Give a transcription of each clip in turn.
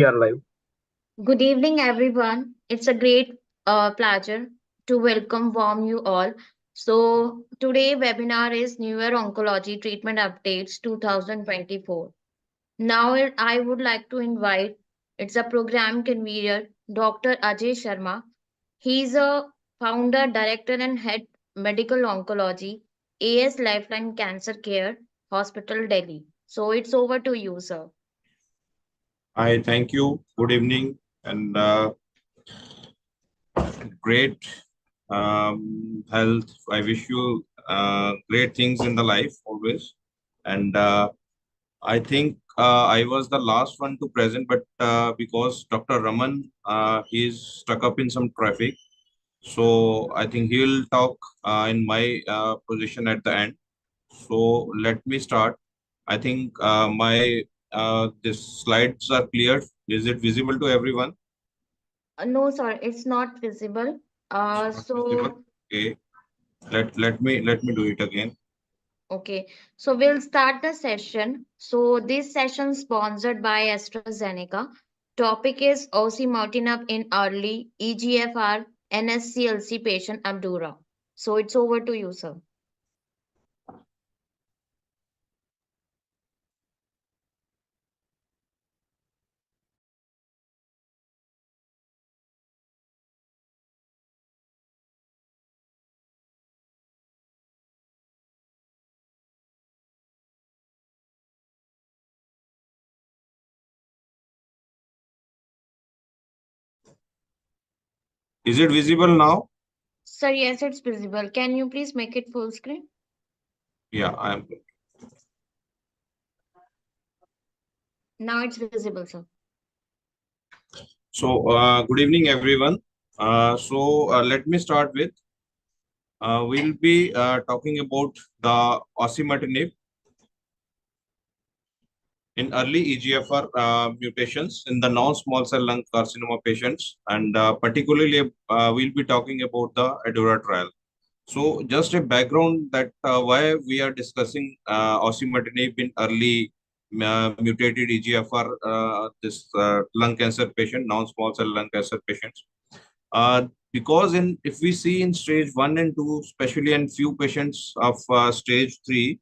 We are live. Good evening, everyone. It's a great pleasure to warm you all. So, today webinar is Newer Oncology Treatment Updates 2024. Now, I would like to invite it's a program convener, Dr. Ajay Sharma. He's a founder, director, and head medical oncology, AS Lifeline Cancer Care Hospital, Delhi. So, it's over to you, sir. I thank you. Good evening and great health. I wish you great things in the life always. And I think I was the last one to present, but because Dr. Raman he's stuck up in some traffic, so I think he will talk in my position at the end. So let me start. I think my this slides are clear. Is it visible to everyone? No, sir, it's not visible. It's Uh, not visible. so Okay. Let me do it again. Okay, so we'll start the session. So this session sponsored by AstraZeneca. Topic is osimertinib in early EGFR NSCLC patient Abdura. So it's over to you, sir. Is it visible now? Sir, yes, it's visible. Can you please make it full screen? Yeah, I am. Now it's visible, sir. So good evening, everyone. Let me start with. We'll be talking about the osimertinib in early EGFR mutations in the non-small cell lung carcinoma patients, and particularly we'll be talking about the ADAURA trial. So just a background that why we are discussing osimertinib in early mutated EGFR, this lung cancer patient, non-small cell lung cancer patients. Because in if we see in stage 1 and 2, especially in few patients of stage 3,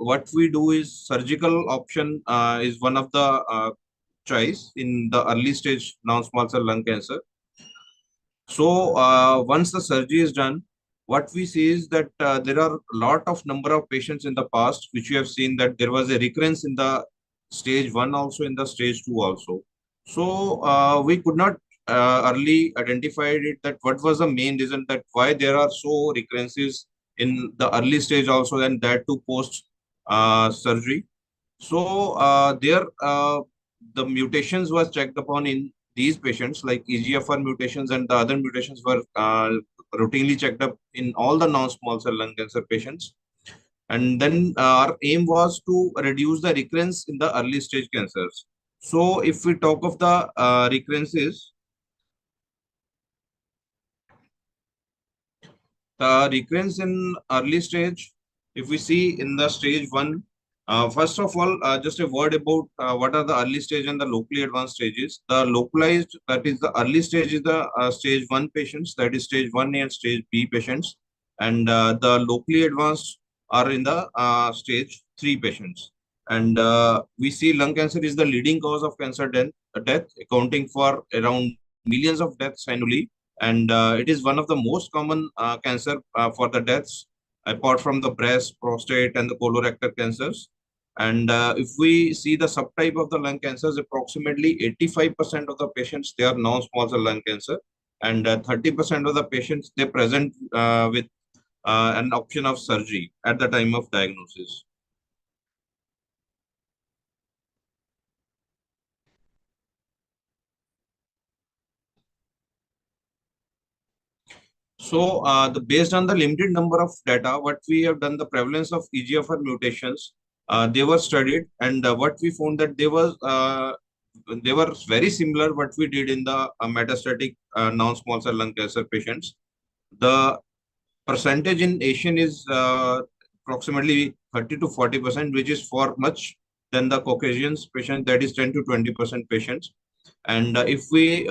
what we do is surgical option is one of the choice in the early stage non-small cell lung cancer. So once the surgery is done, what we see is that there are a lot of number of patients in the past, which we have seen that there was a recurrence in the stage 1 also, in the stage 2 also. So we could not early identified it that what was the main reason that why there are so recurrences in the early stage also, and that to post surgery. So there the mutations was checked upon in these patients, like EGFR mutations and the other mutations were routinely checked up in all the non-small cell lung cancer patients. And then our aim was to reduce the recurrence in the early stage cancers. So if we talk of the recurrences, the recurrence in early stage, if we see in the stage 1, first of all, just a word about what are the early stage and the locally advanced stages. The localized, that is the early stage, is the stage 1 patients, that is stage 1A and stage B patients. And the locally advanced are in the stage 3 patients. And we see lung cancer is the leading cause of cancer death, accounting for around millions of deaths annually, and it is one of the most common cancer for the deaths, apart from the breast, prostate, and the colorectal cancers. And if we see the subtype of the lung cancers, approximately 85% of the patients, they are non-small cell lung cancer, and 30% of the patients, they present with an option of surgery at the time of diagnosis. So, based on the limited number of data, what we have done, the prevalence of EGFR mutations, they were studied, and what we found that they were very similar what we did in the metastatic non-small cell lung cancer patients. The percentage in Asian is approximately 30 to 40%, which is for much Then the Caucasians patient, that is 10 to 20% patients. And if we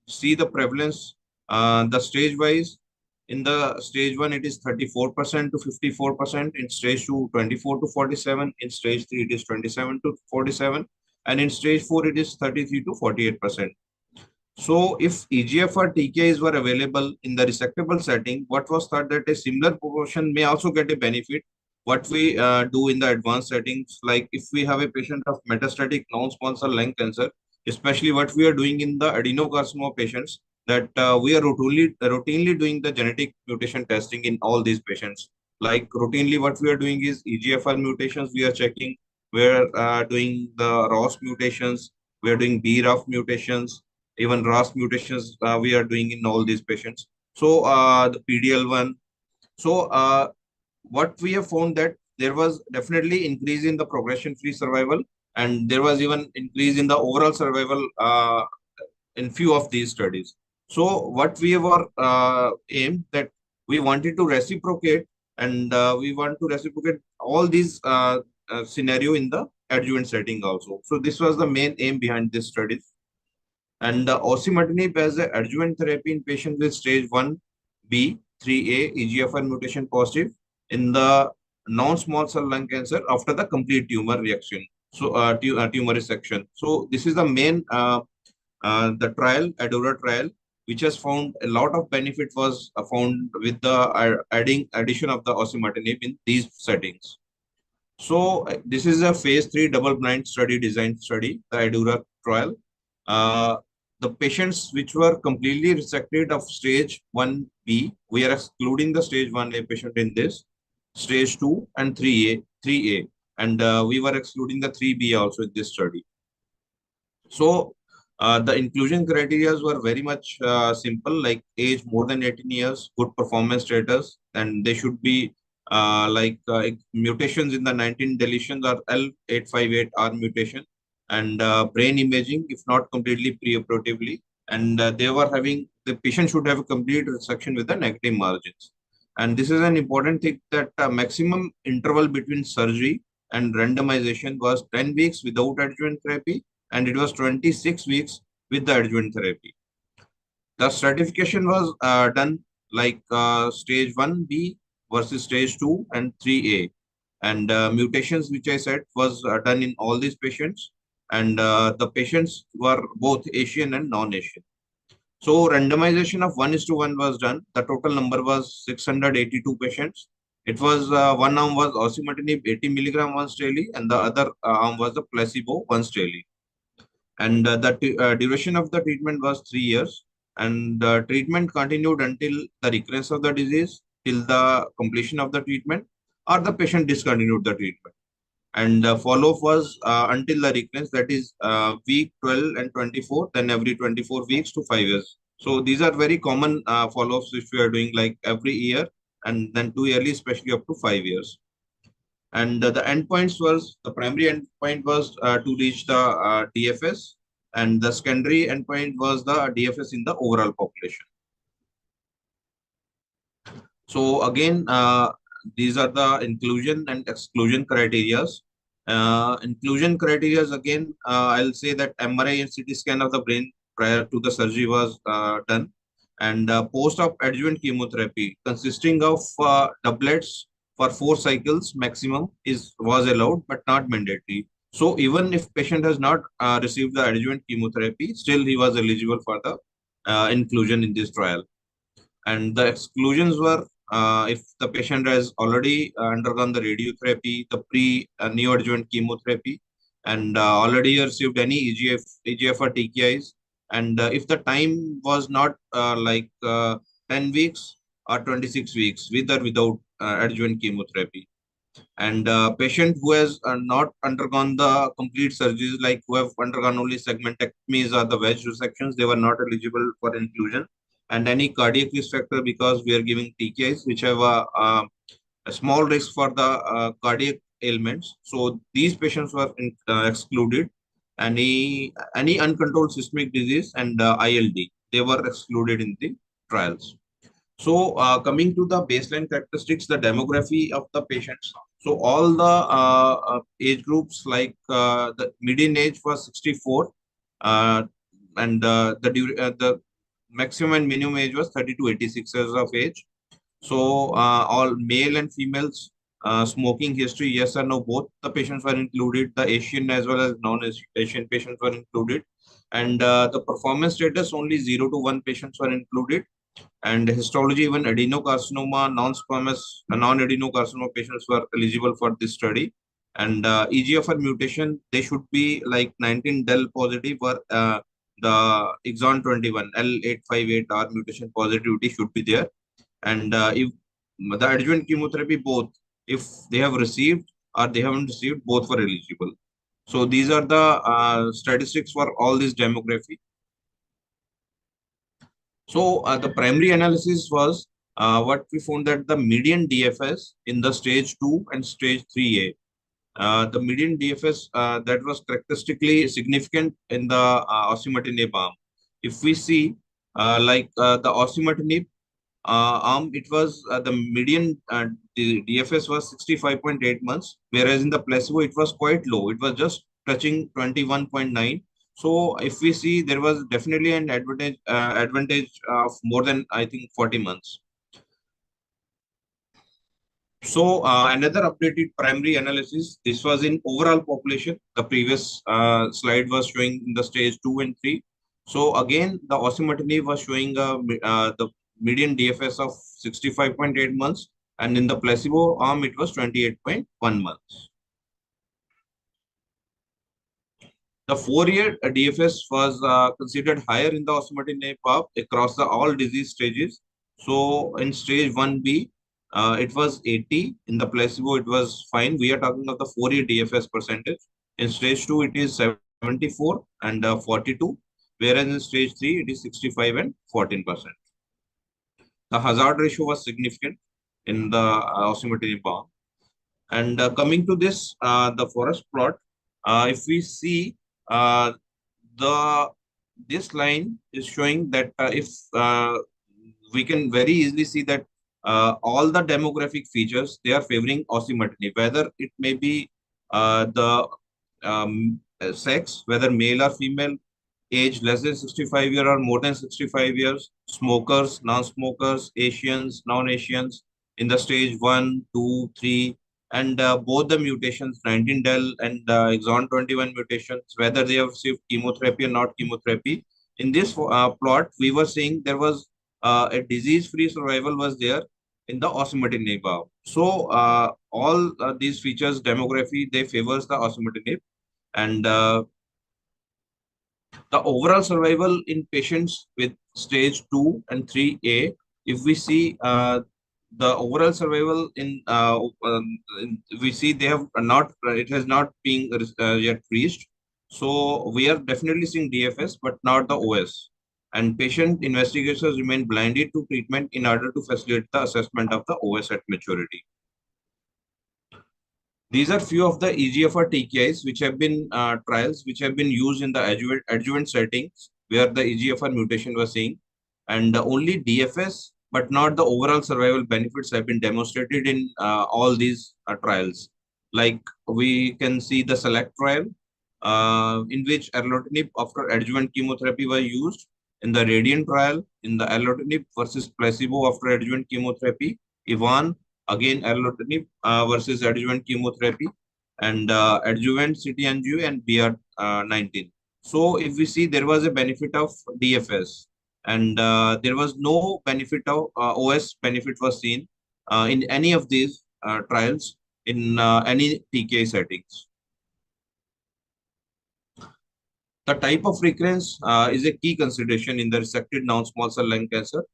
see the prevalence, the stage wise, in the stage one, it is 34% to 54%. In stage two, 24 to 47. In stage three, it is 27 to 47. And in stage four, it is 33 to 48%. So if EGFR TKIs were available in the resectable setting, what was thought that a similar proportion may also get a benefit. What we do in the advanced settings, like if we have a patient of metastatic non-small cell lung cancer, especially what we are doing in the adenocarcinoma patients, that we are routinely doing the genetic mutation testing in all these patients. Like routinely, what we are doing is EGFR mutations. We are checking. We are doing the ROS mutations. We are doing BRAF mutations, even RAS mutations we are doing in all these patients. So the PDL1. So what we have found that there was definitely increase in the progression-free survival, and there was even increase in the overall survival in few of these studies. So what we were aimed that we wanted to reciprocate, and we want to reciprocate all these scenario in the adjuvant setting also. So this was the main aim behind this study. And the osimertinib as a adjuvant therapy in patients with stage 1B, 3A, EGFR mutation positive in the non-small cell lung cancer after the complete tumor reaction. So, tumor resection. So, this is the main the trial, ADAURA trial, which has found a lot of benefit was found with the addition of the osimertinib in these settings. So this is a phase 3 double-blind study design study, the ADAURA trial. Uh, the patients which were completely resected of stage 1B, we are excluding the stage 1A patient in this, stage 2 and 3A, and we were excluding the 3B also in this study. So the inclusion criteria were very much simple, like age more than 18 years, good performance status, and they should be mutations in the 19 deletions or L858R mutation, and brain imaging, if not completely preoperatively. And they were having, the patient should have a complete resection with the negative margins. And this is an important thing that maximum interval between surgery and randomization was 10 weeks without adjuvant therapy, and it was 26 weeks with the adjuvant therapy. The stratification was done like stage 1B versus stage 2 and 3A. And mutations, which I said, was done in all these patients. And the patients were both Asian and non-Asian. So randomization of 1:1 was done. The total number was 682 patients. It was one arm was osimertinib 80 milligram once daily, and the other arm was the placebo once daily. And the duration of the treatment was 3 years, and the treatment continued until the recurrence of the disease, till the completion of the treatment, or the patient discontinued the treatment. And the follow-up was until the recurrence, that is week 12 and 24, then every 24 weeks to 5 years. So these are very common follow-ups which we are doing like every year, and then 2 yearly, especially up to 5 years. And the endpoints was, the primary endpoint was to reach the DFS, and the secondary endpoint was the DFS in the overall population. So again, these are the inclusion and exclusion criteria. Inclusion criteria again, I'll say that MRI and CT scan of the brain prior to the surgery was done, and post-op adjuvant chemotherapy consisting of doublets for 4 cycles maximum was allowed but not mandatory. So even if patient has not received the adjuvant chemotherapy, still he was eligible for the inclusion in this trial. And the exclusions were if the patient has already undergone the radiotherapy, the neoadjuvant chemotherapy, and already received any EGFR TKIs, and if the time was not 10 weeks or 26 weeks with or without adjuvant chemotherapy. And patient who has not undergone the complete surgeries, like who have undergone only segmentectomies or the wedge resections, they were not eligible for inclusion. And any cardiac risk factor, because we are giving TKIs which have a small risk for the cardiac ailments. So these patients were excluded. Any uncontrolled systemic disease and ILD, they were excluded in the trials. So coming to the baseline characteristics, the demography of the patients. So all the age groups, like the median age was 64, uh, and the maximum and minimum age was 30 to 86 years of age. So all male and females, smoking history, yes or no, both the patients were included. The Asian as well as non-Asian patients were included, and the performance status, only 0 to 1 patients were included. And histology, even adenocarcinoma, non-squamous, non-adenocarcinoma patients were eligible for this study. And EGFR mutation, they should be like 19 del positive, or the exon 21 L858R mutation positivity should be there. And if the adjuvant chemotherapy, both, if they have received or they haven't received, both were eligible. So these are the statistics for all this demography. So the primary analysis was, what we found, that the median DFS in the stage 2 and stage 3A, the median DFS that was characteristically significant in the osimertinib arm. If we see, the osimertinib it was, the median DFS was 65.8 months, whereas in the placebo it was quite low. It was just touching 21.9. So if we see, there was definitely an advantage of more than, I think, 40 months. So another updated primary analysis, this was in overall population. The previous slide was showing in the stage 2 and 3. So again, the osimertinib was showing the median DFS of 65.8 months, and in the placebo arm, it was 28.1 months. The 4-year DFS was considered higher in the osimertinib arm across all disease stages. So in stage 1B, it was 80. In the placebo, it was fine. We are talking of the 4-year DFS percentage. In stage 2, it is 74 and 42, whereas in stage 3, it is 65 and 14%. The hazard ratio was significant in the osimertinib arm. And coming to this, the forest plot, if we see, uh, the this line is showing that, if we can very easily see that all the demographic features, they are favoring osimertinib, whether it may be the sex, whether male or female, age less than 65 years or more than 65 years, smokers, non-smokers, Asians, non-Asians, in the stage 1, 2, 3, and both the mutations, 19 del and exon 21 mutations, whether they have received chemotherapy or not chemotherapy. In this plot, we were seeing there was a disease-free survival was there in the osimertinib arm. So all these features, demography, they favors the osimertinib. And the overall survival in patients with stage 2 and 3A, if we see, the overall survival we see they have not, it has not been yet reached. So we are definitely seeing DFS, but not the OS. And patient investigators remain blinded to treatment in order to facilitate the assessment of the OS at maturity. These are few of the EGFR TKIs which have been trials which have been used in the adjuvant settings where the EGFR mutation was seen, and only DFS but not the overall survival benefits have been demonstrated in all these trials. Like we can see the SELECT trial, in which erlotinib after adjuvant chemotherapy was used, in the RADIANT trial, in the erlotinib versus placebo after adjuvant chemotherapy, IVAN, again erlotinib versus adjuvant chemotherapy, and adjuvant CT angio and BR19. So if we see, there was a benefit of DFS, and there was no benefit of OS benefit was seen in any of these trials in any TKI settings. The type of recurrence is a key consideration in the resected non-small cell lung cancer.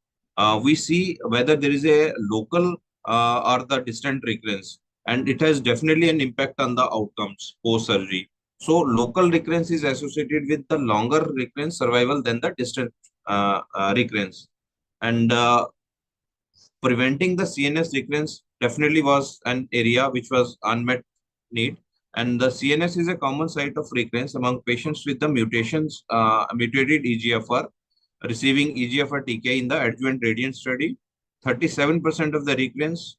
We see whether there is a local or the distant recurrence, and it has definitely an impact on the outcomes post-surgery. So local recurrence is associated with the longer recurrence survival than the distant recurrence. And preventing the CNS recurrence definitely was an area which was unmet need. And the CNS is a common site of recurrence among patients with the mutated EGFR, receiving EGFR TK in the adjuvant RADIANT study. 37% of the recurrence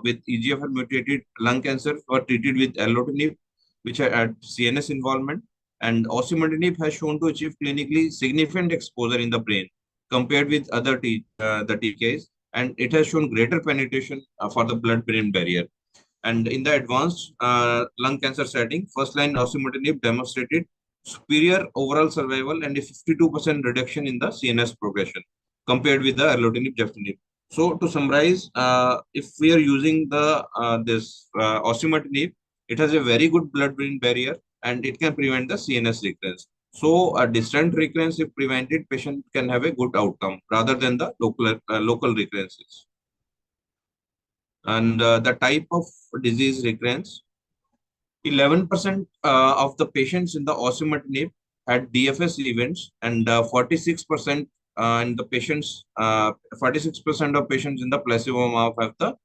with EGFR mutated lung cancer were treated with erlotinib, which had CNS involvement. And osimertinib has shown to achieve clinically significant exposure in the brain compared with other the TKIs, and it has shown greater penetration for the blood-brain barrier. And in the advanced lung cancer setting, first-line osimertinib demonstrated superior overall survival and a 52% reduction in the CNS progression compared with the erlotinib geftinib. So to summarize, if we are using the this osimertinib, it has a very good blood-brain barrier and it can prevent the CNS recurrence. So a distant recurrence, if prevented, patient can have a good outcome rather than the local recurrences. And the type of disease recurrence, 11% of the patients in the osimertinib had DFS events, and 46% in the patients, 46% of patients in the placebo arm have the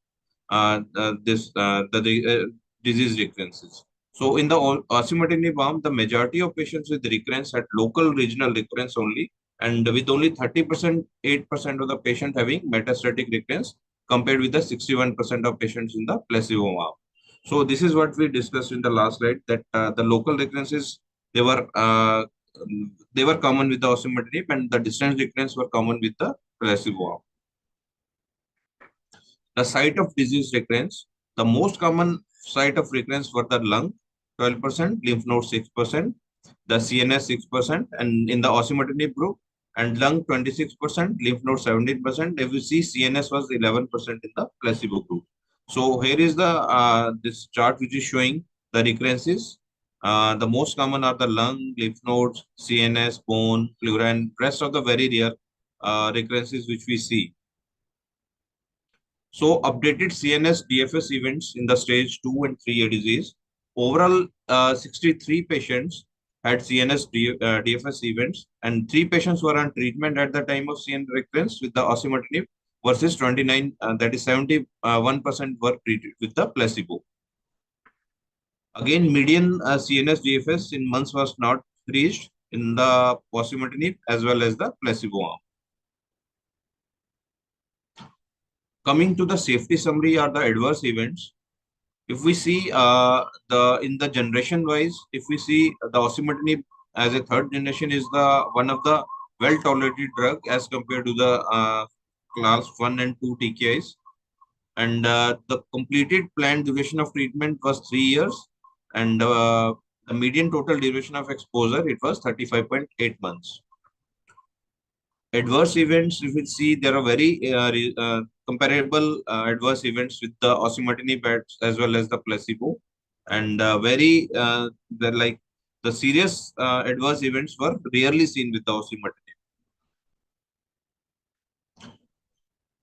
disease recurrences. So in the osimertinib arm, the majority of patients with recurrence had local regional recurrence only, and with only 30%, 8% of the patient having metastatic recurrence compared with the 61% of patients in the placebo arm. So this is what we discussed in the last slide, that the local recurrences, they were uh, they were common with the osimertinib, and the distant recurrence were common with the placebo arm. The site of disease recurrence, the most common site of recurrence were the lung, 12%, lymph node 6%, the CNS 6%, and in the osimertinib group, and lung 26%, lymph node 17%. If you see, CNS was 11% in the placebo group. So here is the this chart which is showing the recurrences. The most common are the lung, lymph nodes, CNS, bone, pleura, and rest of the very rare recurrences which we see. So updated CNS DFS events in the stage 2 and 3A disease. Overall, 63 patients had CNS DFS events, and 3 patients were on treatment at the time of CNS recurrence with the osimertinib versus 29, that is 71% were treated with the placebo. Again, median CNS DFS in months was not reached in the osimertinib as well as the placebo arm. Coming to the safety summary or the adverse events, if we see the in the generation wise, if we see the osimertinib as a third generation is the one of the well tolerated drug as compared to the class 1 and 2 TKIs, and the completed planned duration of treatment was 3 years, and the median total duration of exposure, it was 35.8 months. Adverse events, if we see, there are very comparable adverse events with the osimertinib as well as the placebo, and they're like the serious adverse events were rarely seen with the osimertinib.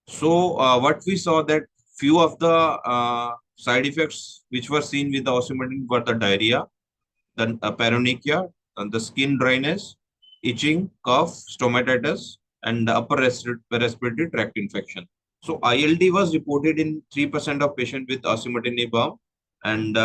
So what we saw, that few of the side effects which were seen with the osimertinib were the diarrhea, the paronychia, and the skin dryness, itching, cough, stomatitis, and the upper respiratory tract infection. So ILD was reported in 3% of patients with osimertinib arm, and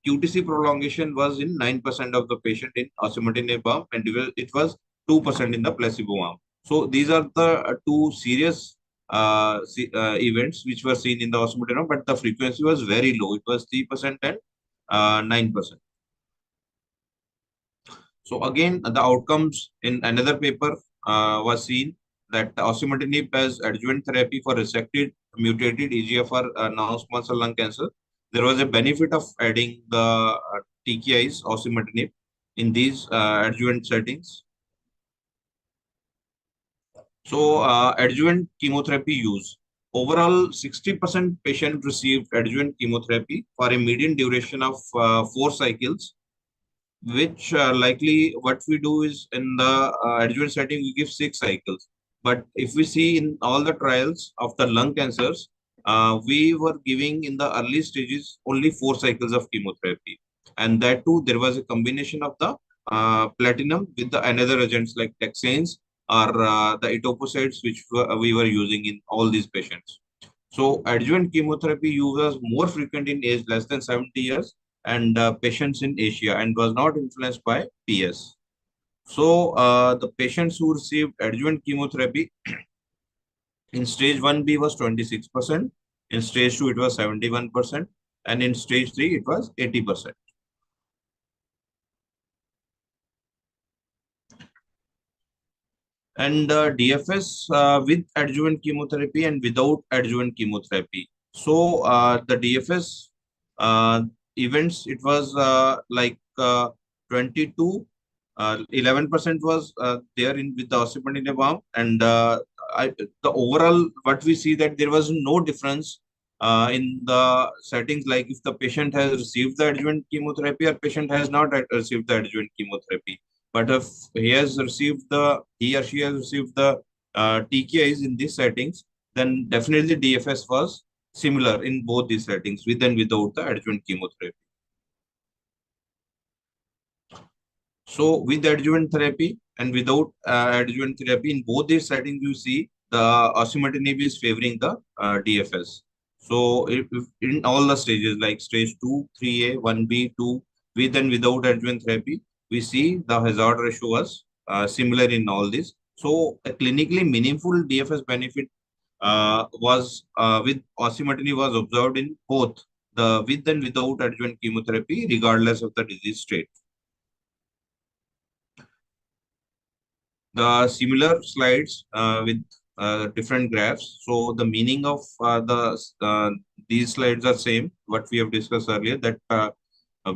QTC prolongation was in 9% of the patient in osimertinib arm, and it was 2% in the placebo arm. So these are the two serious events which were seen in the osimertinib, but the frequency was very low. It was 3% and 9%. So again, the outcomes in another paper was seen that osimertinib as adjuvant therapy for resected mutated EGFR non-small cell lung cancer. There was a benefit of adding the TKIs osimertinib in these adjuvant settings. So adjuvant chemotherapy use. Overall, 60% patients received adjuvant chemotherapy for a median duration of 4 cycles, which likely what we do is in the adjuvant setting, we give 6 cycles. But if we see in all the trials of the lung cancers, we were giving in the early stages only 4 cycles of chemotherapy. And that too, there was a combination of the platinum with the another agents like taxanes or the etoposide, which we were using in all these patients. So adjuvant chemotherapy use was more frequent in age less than 70 years and patients in Asia, and was not influenced by PS. So the patients who received adjuvant chemotherapy, In stage 1B was 26%, in stage 2 it was 71%, and in stage 3 it was 80%. And DFS with adjuvant chemotherapy and without adjuvant chemotherapy. So the DFS uh, events, it was 22, 11% was there in with the osimertinib arm, and the overall what we see that there was no difference in the settings, like if the patient has received the adjuvant chemotherapy or patient has not received the adjuvant chemotherapy. But if he or she has received the TKIs in these settings, then definitely DFS was similar in both these settings, with and without the adjuvant chemotherapy. So with adjuvant therapy and without adjuvant therapy, in both these settings, you see the osimertinib is favoring the DFS. So if in all the stages like stage 2, 3A, 1B, 2, with and without adjuvant therapy, we see the hazard ratio was similar in all this. So a clinically meaningful DFS benefit was with osimertinib was observed in both the with and without adjuvant chemotherapy, regardless of the disease state. The similar slides with different graphs. So the meaning of these slides are same. What we have discussed earlier, that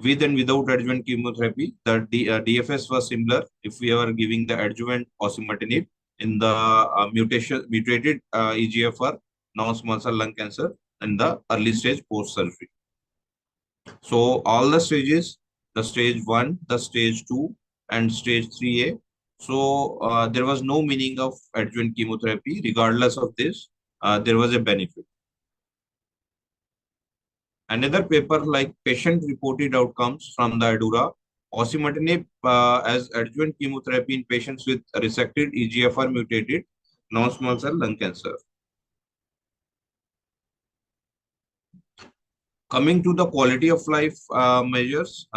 with and without adjuvant chemotherapy, the DFS was similar if we are giving the adjuvant osimertinib in the mutated EGFR non-small cell lung cancer in the early stage post surgery. So all the stages, the stage 1, the stage 2, and stage 3A. So there was no meaning of adjuvant chemotherapy. Regardless of this, there was a benefit. Another paper like patient reported outcomes from the ADURA, osimertinib as adjuvant chemotherapy in patients with resected EGFR mutated non-small cell lung cancer. Coming to the quality of life measures,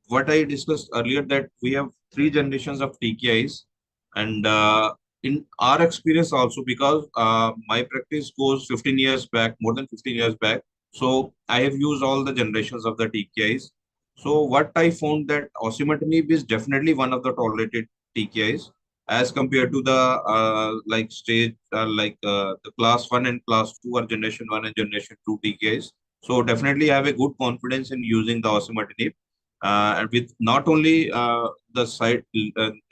what I discussed earlier, that we have three generations of TKIs, and in our experience also, because my practice goes 15 years back, more than 15 years back, so I have used all the generations of the TKIs. So what I found that osimertinib is definitely one of the tolerated TKIs as compared to the like stage the class 1 and class 2 or generation 1 and generation 2 TKIs. So definitely I have a good confidence in using the osimertinib, and with not only the side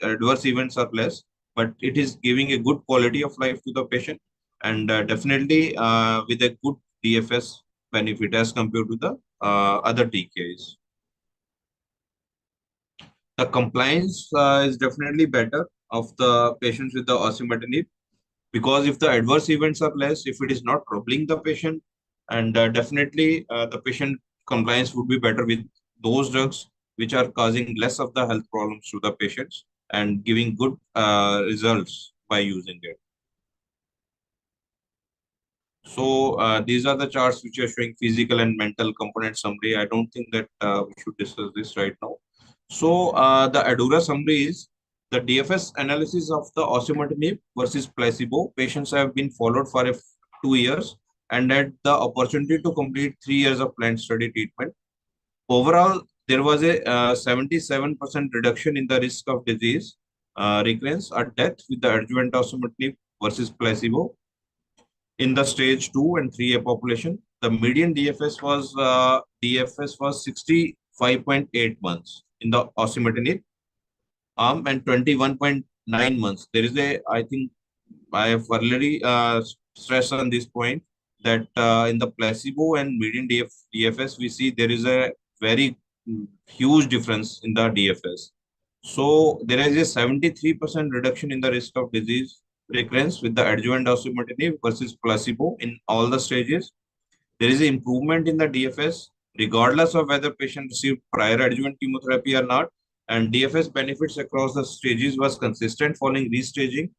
adverse events are less, but it is giving a good quality of life to the patient, and definitely with a good DFS benefit as compared to the other TKIs. The compliance is definitely better of the patients with the osimertinib, because if the adverse events are less, if it is not troubling the patient, and definitely the patient compliance would be better with those drugs which are causing less of the health problems to the patients and giving good results by using it. So these are the charts which are showing physical and mental component summary. I don't think that we should discuss this right now. So the ADURA summary is the DFS analysis of the osimertinib versus placebo. Patients have been followed for 2 years and had the opportunity to complete 3 years of planned study treatment. Overall, there was a 77% reduction in the risk of disease recurrence or death with the adjuvant osimertinib versus placebo in the stage 2 and 3A population. The median DFS was 65.8 months in the osimertinib arm and 21.9 months. There is a, I think I have already stressed on this point, that in the placebo and median DFS, we see there is a very huge difference in the DFS. So there is a 73% reduction in the risk of disease recurrence with the adjuvant osimertinib versus placebo in all the stages. There is an improvement in the DFS regardless of whether patient received prior adjuvant chemotherapy or not. And DFS benefits across the stages was consistent following restaging.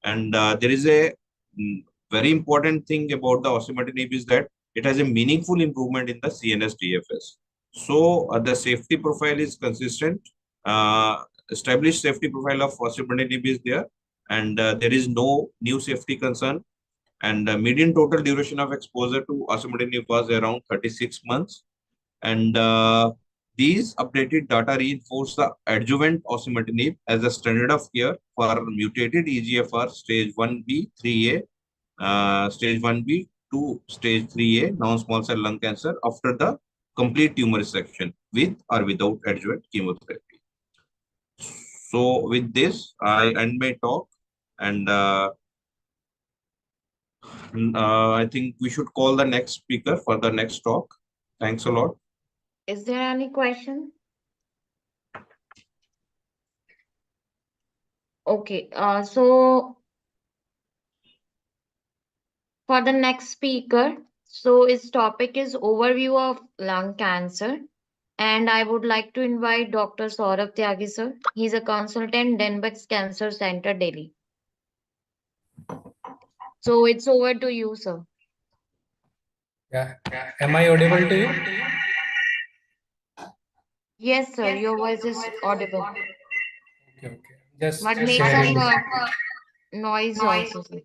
And there is a mm, very important thing about the osimertinib is that it has a meaningful improvement in the CNS DFS. So the safety profile is consistent. Established safety profile of osimertinib is there. and there is no new safety concern. And median total duration of exposure to osimertinib was around 36 months. And these updated data reinforce the adjuvant osimertinib as a standard of care for mutated EGFR stage 1B, 3A, stage 1B to stage 3A non-small cell lung cancer after the complete tumor resection with or without adjuvant chemotherapy. So with this, I end my talk, and I think we should call the next speaker for the next talk. Thanks a lot. Is there any question? Okay, so for the next speaker, so his topic is overview of lung cancer. And I would like to invite Dr. Saurabh Tyagi, sir. He's a consultant, Denbex Cancer Center, Delhi. So it's over to you, sir. Yeah. Am I audible to you? Yes, sir. Your voice is audible. Okay, okay. Just But make sharing. some noise also, sir.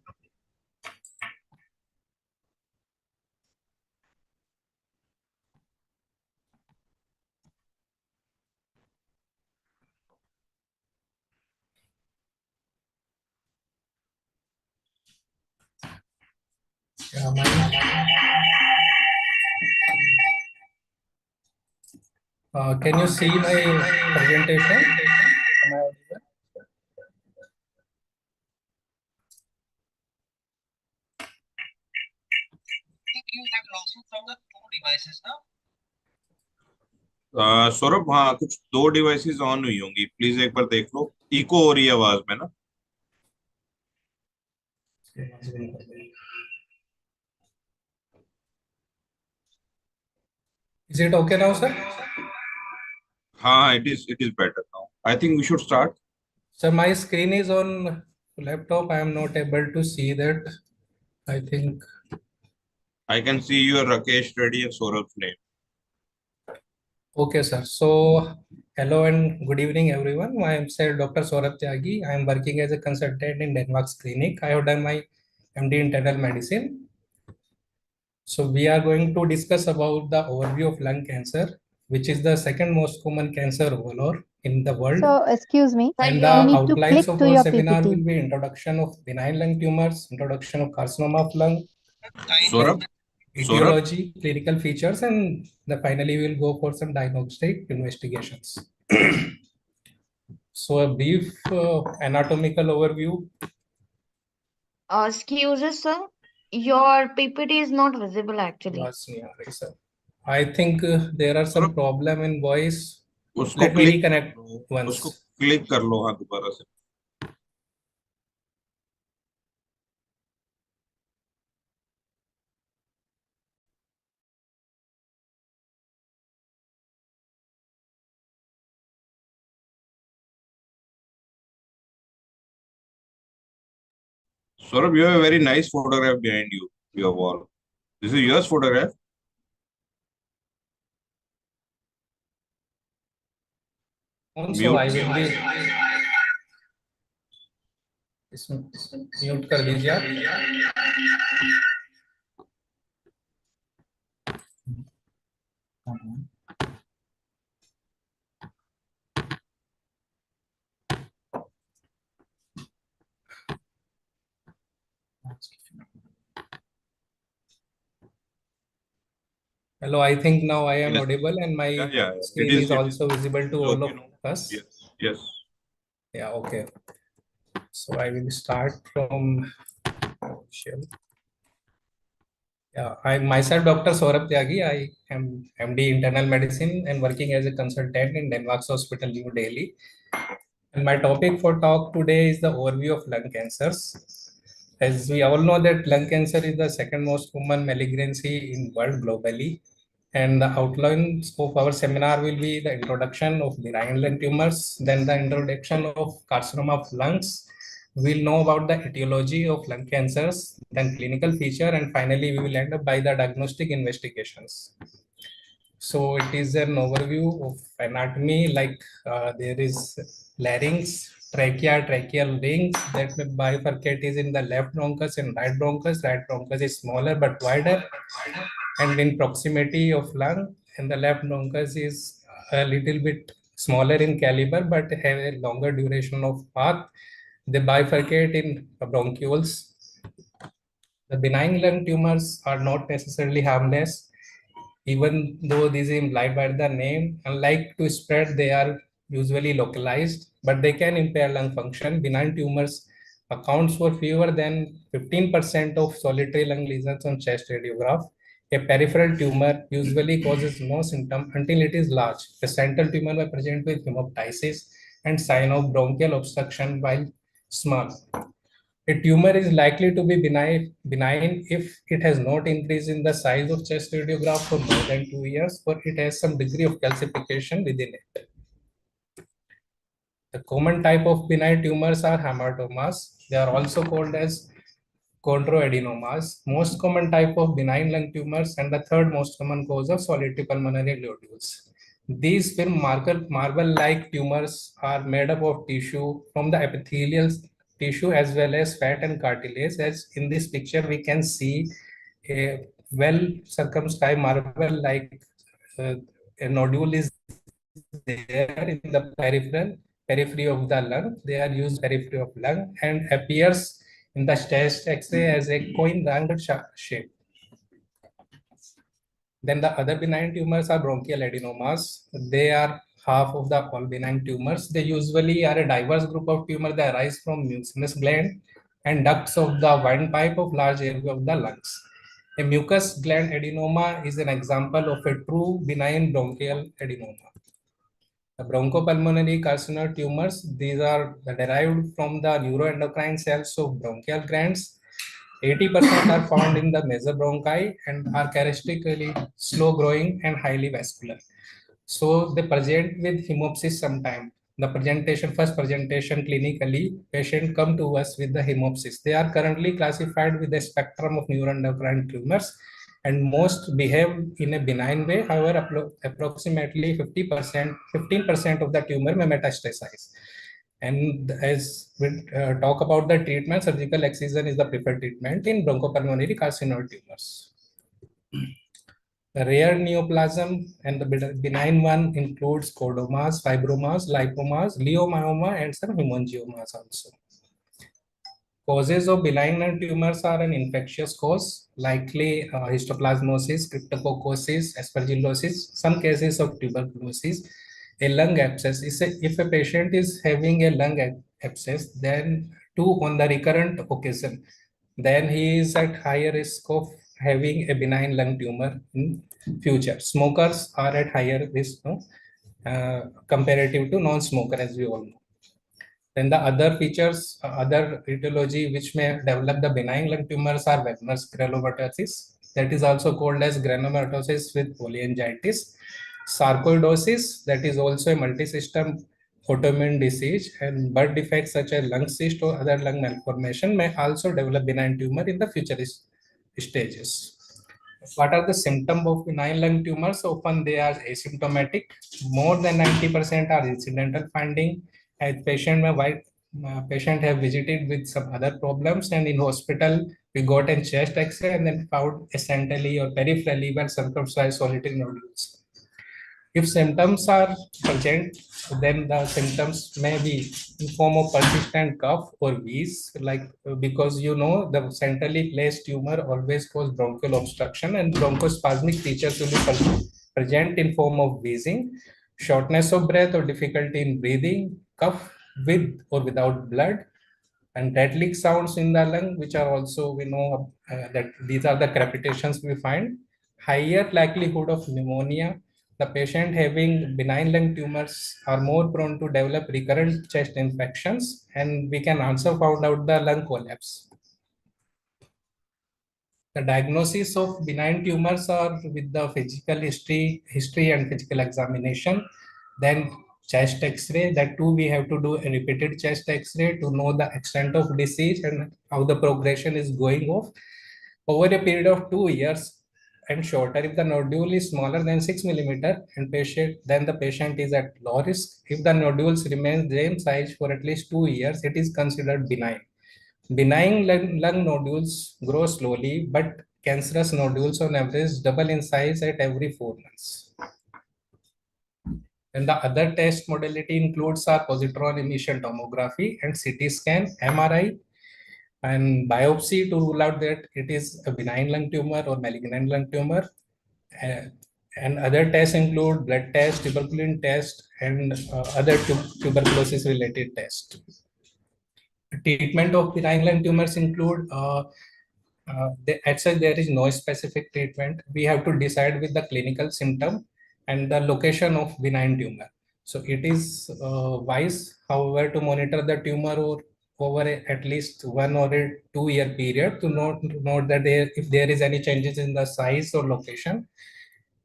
Yeah, can you see my presentation? Am I audible? Saurabh, हाँ कुछ दो devices on हुई होंगी, please एक बार देख लो, eco हो रही है आवाज में ना। Is it okay now, sir? हाँ, it is better now. I think we should start. Sir, my screen is on laptop. I am not able to see that. I think. I can see your Rakesh Reddy and Saurabh's name. Okay, sir. So, hello and good evening, everyone. I am Sir Dr. Saurabh Tyagi. I am working as a consultant in Denmark's clinic. I have done my MD internal medicine. So we are going to discuss about the overview of lung cancer, which is the second most common cancer overall in the world. So, excuse me, And you the you need to outlines click of to our your seminar PPT. will be introduction of benign lung tumors, introduction of carcinoma of lung, Saurabh, etiology, clinical features, and finally we'll go for some diagnostic investigations. So a brief anatomical overview. Excuse us, sir. Your PPT is not visible actually. I think there are some problem in voice. उसको Let me click reconnect once. उसको click कर लो, हाँ दोबारा से। Saurabh, you have a very nice photograph behind you, your wall. This is yours photograph? Also, I will be mute कर दीजिए आप। Hello, I think now I am audible and my screen is also visible to all of us. Yes. Yeah, okay. So I will start from share. Yeah, I myself Dr. Saurabh Tyagi. I am MD Internal Medicine and working as a consultant in Denmark's Hospital, New Delhi. And my topic for talk today is the overview of lung cancers. As we all know that lung cancer is the second most common malignancy in world globally. And the outlines of our seminar will be the introduction of benign lung tumors, then the introduction of carcinoma of lungs. We'll know about the etiology of lung cancers, then clinical feature, and finally we will end up by the diagnostic investigations. So it is an overview of anatomy, like there is larynx, tracheal rings that may bifurcate is in the left bronchus and right bronchus. Right bronchus is smaller but wider and in proximity of lung, and the left bronchus is a little bit smaller in caliber but have a longer duration of path. They bifurcate in bronchioles. The benign lung tumors are not necessarily harmless, even though these implied by the name. Unlike to spread, they are usually localized, but they can impair lung function. Benign tumors accounts for fewer than 15% of solitary lung lesions on chest radiograph. A peripheral tumor usually causes no symptom until it is large. A central tumor may present with hemoptysis and sign of bronchial obstruction while small. A tumor is likely to be benign if it has not increased in the size of chest radiograph for more than 2 years, or it has some degree of calcification within it. The common type of benign tumors are hematomas. They are also called as chondroadenomas. Most common type of benign lung tumors and the third most common cause of solitary pulmonary nodules. These film marble-like tumors are made up of tissue from the epithelial tissue as well as fat and cartilage. As in this picture, we can see a well circumscribed marble-like a nodule is there in the periphery of the lung. They are used periphery of lung and appears in the chest X-ray as a coin-rounded shape. Then the other benign tumors are bronchial adenomas. They are half of the all benign tumors. They usually are a diverse group of tumors that arise from mucinous gland and ducts of the windpipe of large area of the lungs. A mucous gland adenoma is an example of a true benign bronchial adenoma. The bronchopulmonary carcinoid tumors, these are derived from the neuroendocrine cells of bronchial glands. 80% are found in the mesobronchi and are characteristically slow growing and highly vascular. So they present with hemopsis sometime. The first presentation clinically, patient come to us with the hemopsis. They are currently classified with a spectrum of neuroendocrine tumors and most behave in a benign way. However, approximately 15% of the tumor may metastasize. And as we talk about the treatment, surgical excision is the preferred treatment in bronchopulmonary carcinoid tumors. The rare neoplasm and the benign one includes chordomas, fibromas, lipomas, leiomyoma, and some hemangiomas also. Causes of benign lung tumors are an infectious cause, likely histoplasmosis, cryptococcosis, aspergillosis, some cases of tuberculosis. A lung abscess is if a patient is having a lung abscess, then on the recurrent occasion, then he is at higher risk of having a benign lung tumor in future. Smokers are at higher risk, comparative to non-smoker, as we all know. Then the other features, other etiology which may develop the benign lung tumors are Wegener's granulomatous. That is also called as granulomatosis with polyangiitis. Sarcoidosis, that is also a multisystem autoimmune disease, and birth defects such as lung cyst or other lung malformation may also develop benign tumor in the future stages. What are the symptoms of benign lung tumors? Often they are asymptomatic. More than 90% are incidental finding. As patient have visited with some other problems, and in hospital we got a chest X-ray and then found essentially or peripherally well circumscribed solitary nodules. If symptoms are present, then the symptoms may be in form of persistent cough or wheeze, like because the centrally placed tumor always causes bronchial obstruction, and bronchospasmic features will be present in form of wheezing, shortness of breath or difficulty in breathing, cough with or without blood, and rattling sounds in the lung, which are also we know that these are the crepitations we find. Higher likelihood of pneumonia. The patient having benign lung tumors are more prone to develop recurrent chest infections, and we can also find out the lung collapse. The diagnosis of benign tumors are with the physical history and physical examination. Then chest X-ray, that too we have to do a repeated chest X-ray to know the extent of disease and how the progression is going off. Over a period of 2 years, and shorter if the nodule is smaller than 6 millimeter and then the patient is at low risk. If the nodules remain same size for at least 2 years, it is considered benign. Benign lung nodules grow slowly, but cancerous nodules on average double in size at every 4 months. And the other test modality includes our positron emission tomography and CT scan, MRI, and biopsy to rule out that it is a benign lung tumor or malignant lung tumor. Uh, and other tests include blood test, tuberculin test, and other tuberculosis related tests. Treatment of benign lung tumors include actually there is no specific treatment. We have to decide with the clinical symptom and the location of benign tumor. So it is wise, however, to monitor the tumor over at least 1 or a 2 year period to note that if there is any changes in the size or location.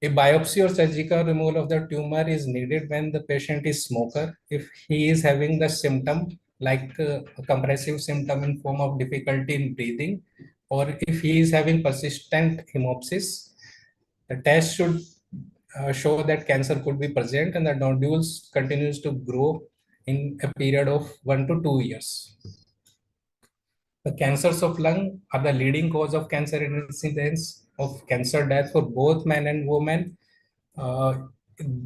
A biopsy or surgical removal of the tumor is needed when the patient is smoker. If he is having the symptom like a compressive symptom in form of difficulty in breathing, or if he is having persistent hemopsis, the test should show that cancer could be present and the nodules continues to grow in a period of 1 to 2 years. The cancers of lung are the leading cause of cancer incidence of cancer death for both men and women.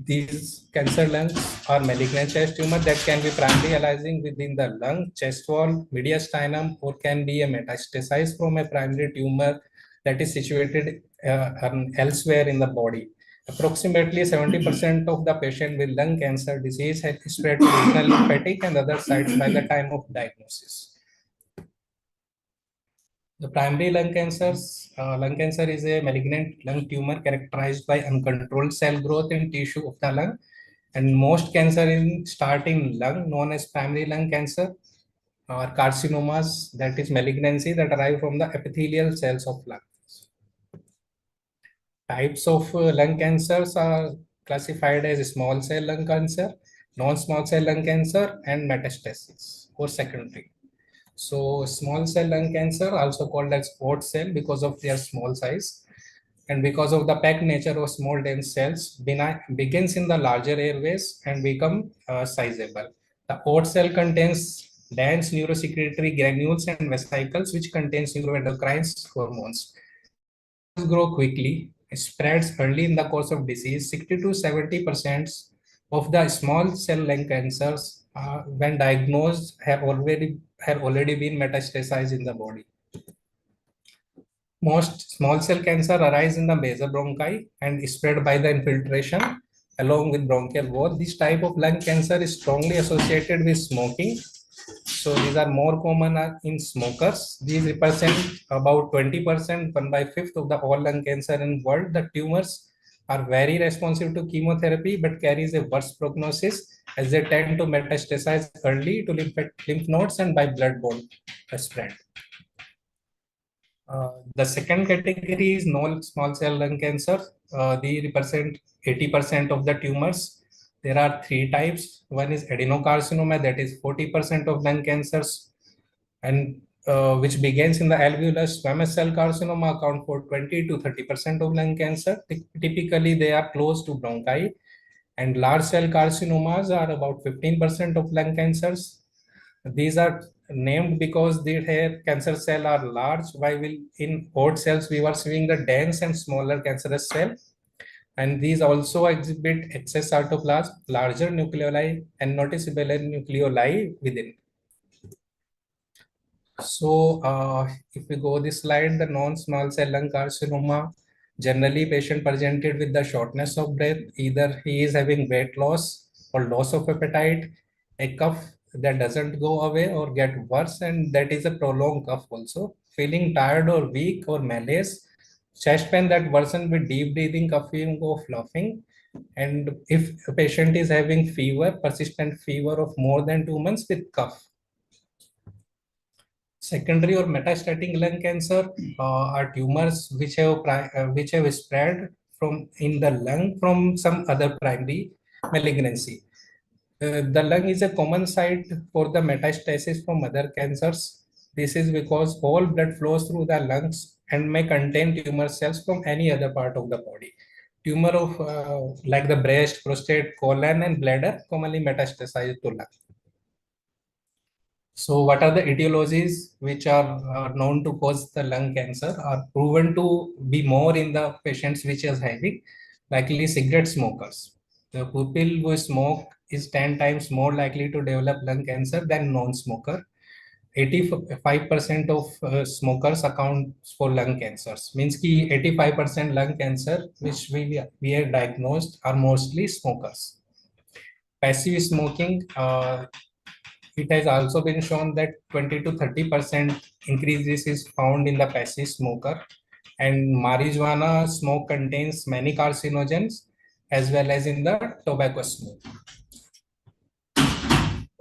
These cancer lungs are malignant chest tumor that can be primarily arising within the lung, chest wall, mediastinum, or can be a metastasized from a primary tumor that is situated elsewhere in the body. Approximately 70% of the patient with lung cancer disease has spread to renal, lymphatic, and other sites by the time of diagnosis. The primary lung cancer is a malignant lung tumor characterized by uncontrolled cell growth in tissue of the lung, and most cancer start in lung, known as primary lung cancer, or carcinomas, that is malignancy that arrive from the epithelial cells of lungs. Types of lung cancers are classified as small cell lung cancer, non-small cell lung cancer, and metastasis or secondary. So small cell lung cancer, also called as oat cell because of their small size and because of the packed nature of small dense cells, begins in the larger airways and become sizable. The oat cell contains dense neurosecretory granules and vesicles which contains neuroendocrine hormones. These cells grow quickly, spreads early in the course of disease. 60 to 70% of the small cell lung cancers, when diagnosed, have already been metastasized in the body. Most small cell cancer arise in the basal bronchi and spread by the infiltration along with bronchial wall. This type of lung cancer is strongly associated with smoking. So these are more common in smokers. These represent about 20%, 1/5 of the all lung cancer in world. The tumors are very responsive to chemotherapy but carries a worse prognosis as they tend to metastasize early to lymph nodes and by blood-borne spread. The second category is non-small cell lung cancer. They represent 80% of the tumors. There are three types. One is adenocarcinoma, that is 40% of lung cancers, and which begins in the alveolus. Squamous cell carcinoma account for 20 to 30% of lung cancer. Typically, they are close to bronchi, and large cell carcinomas are about 15% of lung cancers. These are named because their cancer cell are large, while in oat cells we were seeing the dense and smaller cancerous cell. And these also exhibit excess cytoplasm, larger nucleoli, and noticeable nucleoli within. So if we go this slide, the non-small cell lung carcinoma, generally patient presented with the shortness of breath, either he is having weight loss or loss of appetite, a cough that doesn't go away or get worse, and that is a prolonged cough also, feeling tired or weak or malaise, chest pain that worsen with deep breathing, coughing or fluffing, and if a patient is having fever, persistent fever of more than 2 months with cough. Secondary or metastatic lung cancer are tumors which have spread from in the lung from some other primary malignancy. The lung is a common site for the metastasis from other cancers. This is because all blood flows through the lungs and may contain tumor cells from any other part of the body. Tumor of like the breast, prostate, colon, and bladder commonly metastasize to lung. So, what are the etiologies which are known to cause the lung cancer are proven to be more in the patients which is having likely cigarette smokers. The people who smoke is 10 times more likely to develop lung cancer than non-smoker. 85% of smokers account for lung cancers. Means ki 85% lung cancer which we are diagnosed are mostly smokers. Passive smoking, it has also been shown that 20 to 30% increases is found in the passive smoker, and marijuana smoke contains many carcinogens as well as in the tobacco smoke.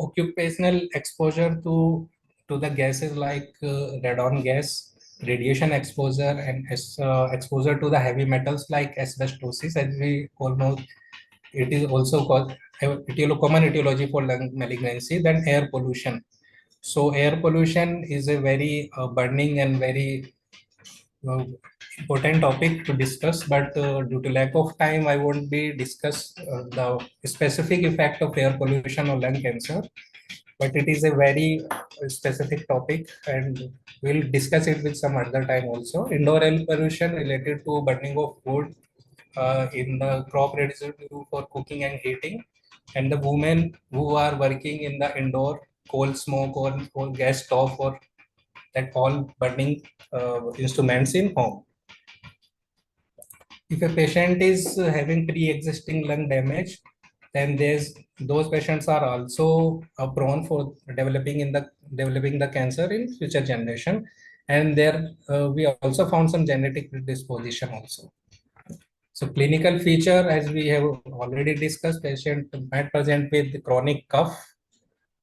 Occupational exposure to the gases like radon gas, radiation exposure, and exposure to the heavy metals like asbestosis, as we all know, it is also called common etiology for lung malignancy. Then air pollution. So air pollution is a very burning and very uh, important topic to discuss, but due to lack of time, I won't be discuss the specific effect of air pollution on lung cancer. But it is a very specific topic, and we'll discuss it with some other time also. Indoor air pollution related to burning of wood in the crop residue for cooking and heating, and the women who are working in the indoor coal smoke or gas stove or that all burning instruments in home. If a patient is having pre-existing lung damage, then there's those patients are also prone for developing the cancer in future generation, and there we also found some genetic predisposition also. So clinical feature, as we have already discussed, patient might present with chronic cough,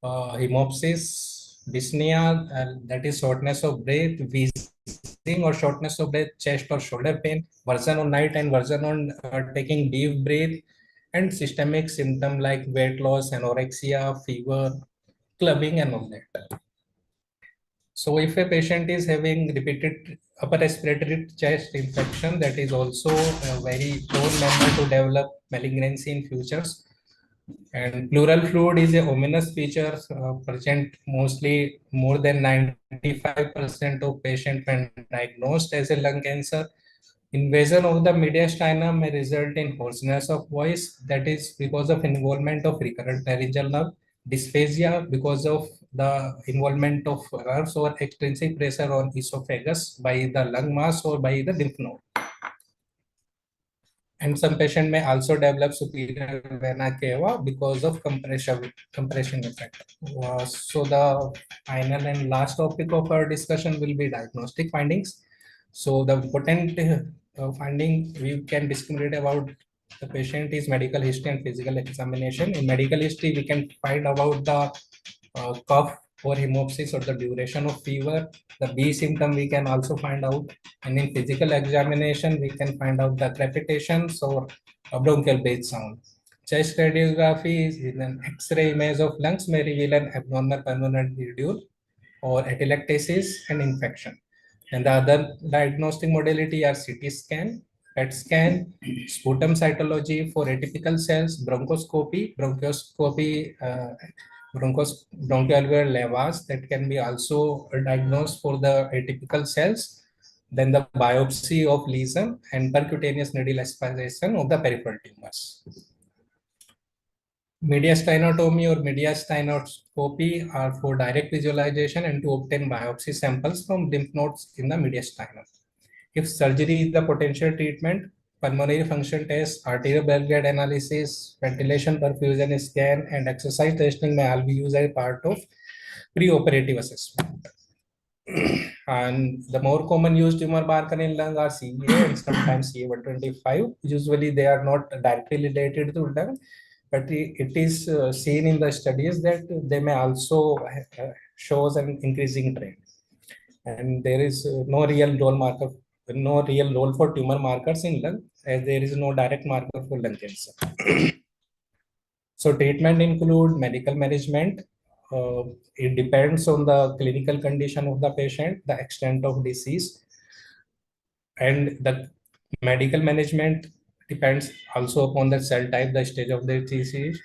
hemoptysis, dyspnea, that is shortness of breath, wheezing or shortness of breath, chest or shoulder pain, version on night and version on taking deep breath, and systemic symptom like weight loss, anorexia, fever, clubbing, and all that. So if a patient is having repeated upper respiratory chest infection, that is also a very prone member to develop malignancy in futures. And pleural fluid is a ominous feature present mostly more than 95% of patients when diagnosed as a lung cancer. Invasion of the mediastinum may result in hoarseness of voice, that is because of involvement of recurrent laryngeal nerve. Dysphagia because of the involvement of nerves or extrinsic pressure on esophagus by the lung mass or by the lymph node. And some patient may also develop superior vena cava because of compression effect. So the final and last topic of our discussion will be diagnostic findings. So the important finding we can discriminate about the patient is medical history and physical examination. In medical history, we can find about the cough or hemoptysis or the duration of fever. The B symptom we can also find out. And in physical examination, we can find out the crepitations or bronchial breath sound. Chest radiography is in an X-ray image of lungs may reveal an abnormal pulmonary nodule or atelectasis and infection. And the other diagnostic modality are CT scan, PET scan, sputum cytology for atypical cells, bronchoalveolar lavage that can be also diagnosed for the atypical cells, then the biopsy of lesion and percutaneous needle aspiration of the peripheral tumors. Mediastinotomy or mediastinoscopy are for direct visualization and to obtain biopsy samples from lymph nodes in the mediastinum. If surgery is the potential treatment, pulmonary function test, arterial blood gas analysis, ventilation perfusion scan, and exercise testing may all be used as part of preoperative assessment. And the more common used tumor marker in lung are CEA and sometimes CA125. Usually they are not directly related to lung, but it is seen in the studies that they may also shows an increasing trend. And there is no real role for tumor markers in lung, as there is no direct marker for lung cancer. So treatment include medical management. It depends on the clinical condition of the patient, the extent of disease. And the medical management depends also upon the cell type, the stage of the disease,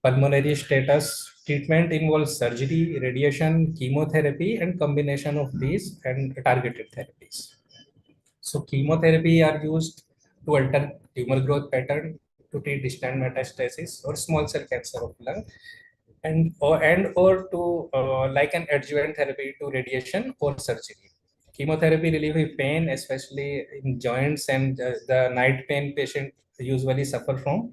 pulmonary status. Treatment involves surgery, radiation, chemotherapy, and combination of these and targeted therapies. So chemotherapy are used to alter tumor growth pattern to treat distant metastasis or small cell cancer of lung, and or like an adjuvant therapy to radiation or surgery. Chemotherapy relieves pain, especially in joints, and the night pain patient usually suffer from.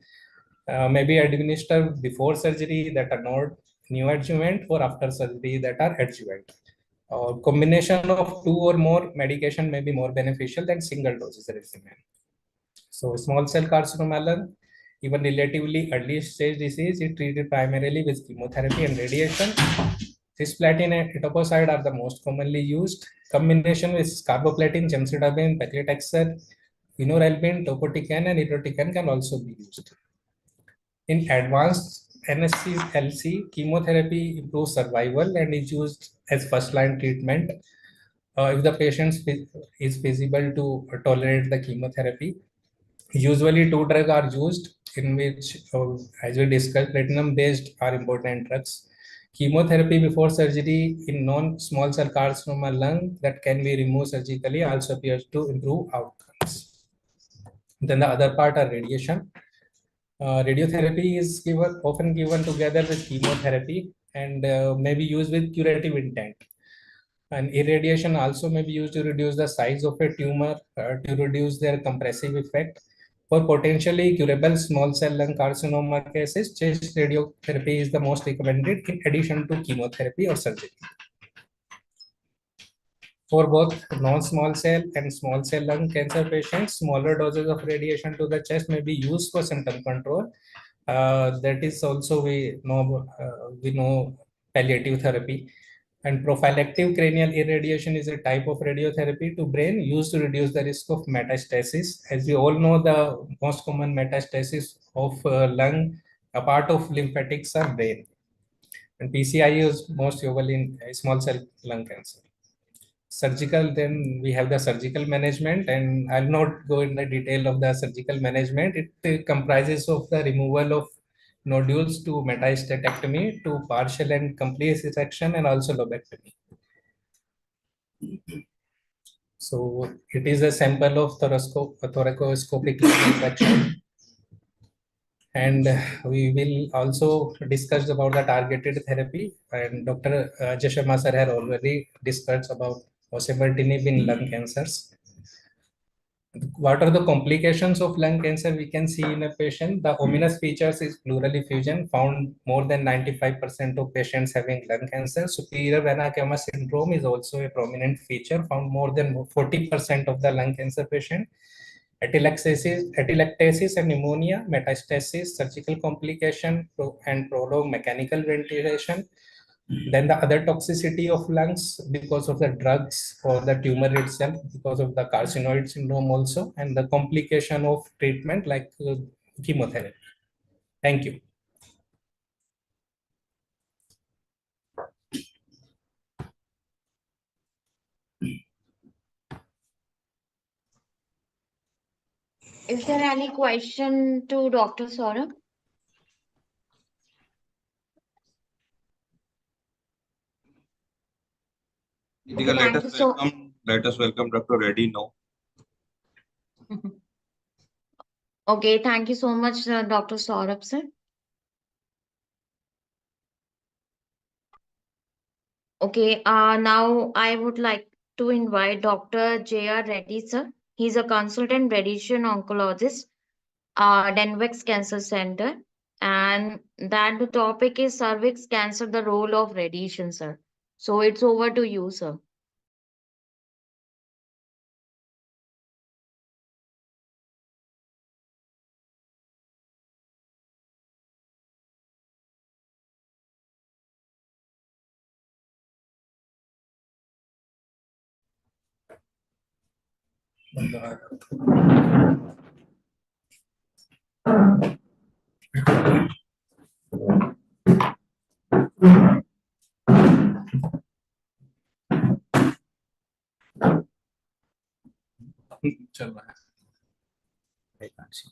Maybe administered before surgery that are not neoadjuvant, or after surgery that are adjuvant. Combination of two or more medication may be more beneficial than single doses regimen. So small cell carcinoma lung, even relatively early stage disease, is treated primarily with chemotherapy and radiation. Cisplatin and etoposide are the most commonly used. Combination with carboplatin, gemcitabine, paclitaxel, vinorelbine, topotecan, and irinotecan can also be used. In advanced NSCLC, chemotherapy improves survival and is used as first-line treatment if the patient is feasible to tolerate the chemotherapy. Usually, two drugs are used, in which, as we discussed, platinum-based are important drugs. Chemotherapy before surgery in non-small cell carcinoma lung that can be removed surgically also appears to improve outcomes. Then the other part are radiation. Radiotherapy is often given together with chemotherapy and may be used with curative intent. And irradiation also may be used to reduce the size of a tumor, to reduce their compressive effect. For potentially curable small cell lung carcinoma cases, chest radiotherapy is the most recommended in addition to chemotherapy or surgery. For both non-small cell and small cell lung cancer patients, smaller doses of radiation to the chest may be used for symptom control. That is also we know palliative therapy. And prophylactic cranial irradiation is a type of radiotherapy to brain used to reduce the risk of metastasis. As we all know, the most common metastasis of lung, a part of lymphatics, are brain. And PCI is most usually in small cell lung cancer. Surgical, then we have the surgical management, and I'll not go in the detail of the surgical management. It comprises of the removal of nodules to metastatectomy to partial and complete resection and also lobectomy. So it is a sample of thoracoscopic resection. And we will also discuss about the targeted therapy. And Dr. Ajay Sharma sir had already discussed about osimertinib in lung cancers. What are the complications of lung cancer we can see in a patient? The ominous features is pleural effusion, found more than 95% of patients having lung cancer. Superior vena cava syndrome is also a prominent feature, found more than 40% of the lung cancer patient. Atelectasis and pneumonia, metastasis, surgical complication, and prolonged mechanical ventilation. Then the other toxicity of lungs because of the drugs or the tumor itself, because of the carcinoid syndrome also, and the complication of treatment like chemotherapy. Thank you. Is there any question to Dr. Saurabh? Deepika, Okay, thank you so. let us welcome Dr. Reddy now. Okay, thank you so much, Dr. Saurabh sir. Okay, now I would like to invite Dr. J.R. Reddy sir. He's a consultant radiation oncologist, Denvex Cancer Center, and that the topic is cervix cancer, the role of radiation, sir. So it's over to you, sir. चल रहा है. I can't see.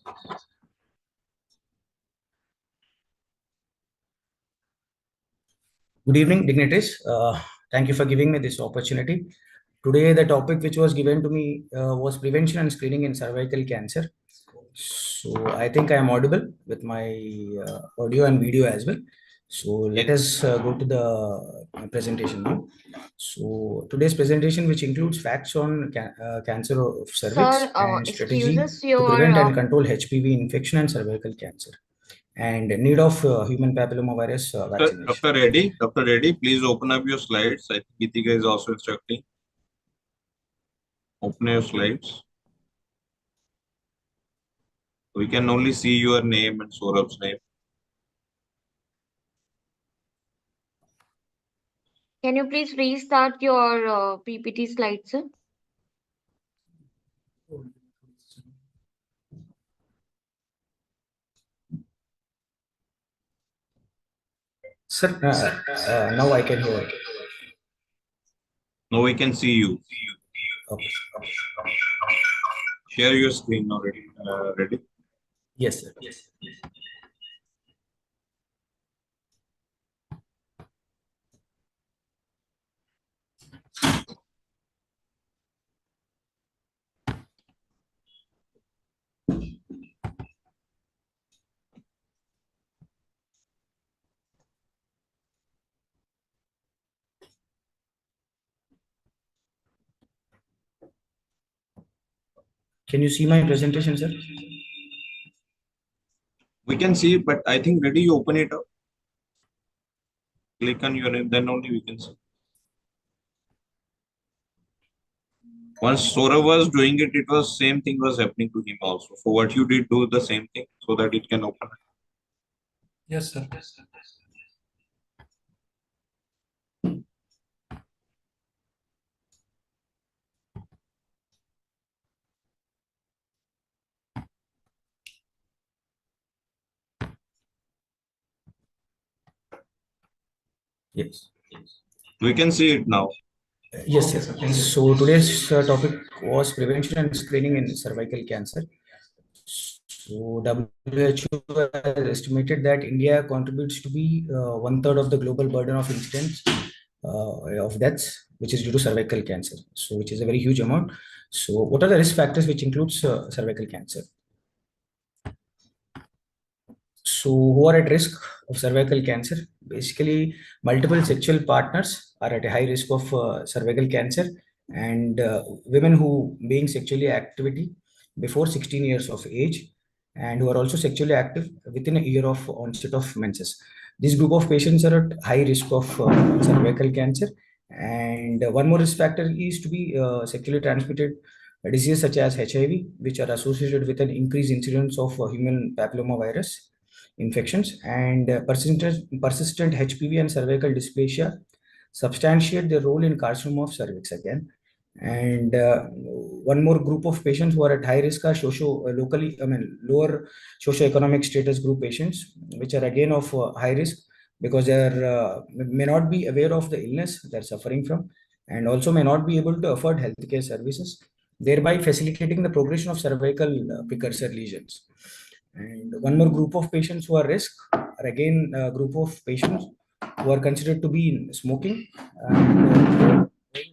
Good evening, dignitaries. Thank you for giving me this opportunity. Today, the topic which was given to me was prevention and screening in cervical cancer. So I think I am audible with my audio and video as well. So let us go to the presentation now. So today's presentation, which includes facts on cancer of cervix Sir, and strategy excuses to prevent your and control HPV infection and cervical cancer, and need of human papillomavirus vaccination. Dr. Reddy, please open up your slides. I think Geetika is also instructing. Open your slides. We can only see your name and Saurabh's name. Can you please restart your PPT slide, sir? Sir, now I can hear. Now we can see you. Okay. Share your screen now. Ready? Yes, sir. Can you see my presentation, sir? We can see, but I think ready, you open it up. Click on your name, then only we can see. Once Saurabh was doing it, it was same thing was happening to him also. So what you did, do the same thing so that it can open. Yes, sir. Yes. We can see it now. Yes, yes. So today's topic was prevention and screening in cervical cancer. So WHO has estimated that India contributes to be 1/3 of the global burden of incidents of deaths, which is due to cervical cancer. So which is a very huge amount. So what are the risk factors which includes cervical cancer? So who are at risk of cervical cancer? Basically, multiple sexual partners are at a high risk of cervical cancer, and women who being sexually activity before 16 years of age, and who are also sexually active within a year of onset of menses. This group of patients are at high risk of cervical cancer. And one more risk factor is to be sexually transmitted diseases such as HIV, which are associated with an increased incidence of human papillomavirus infections, and persistent HPV and cervical dysplasia substantiate their role in carcinoma of cervix again. And one more group of patients who are at high risk are lower socioeconomic status group patients, which are again of high risk because they are may not be aware of the illness they're suffering from, and also may not be able to afford healthcare services, thereby facilitating the progression of cervical precursor lesions. And one more group of patients who are risk are again a group of patients who are considered to be in smoking, and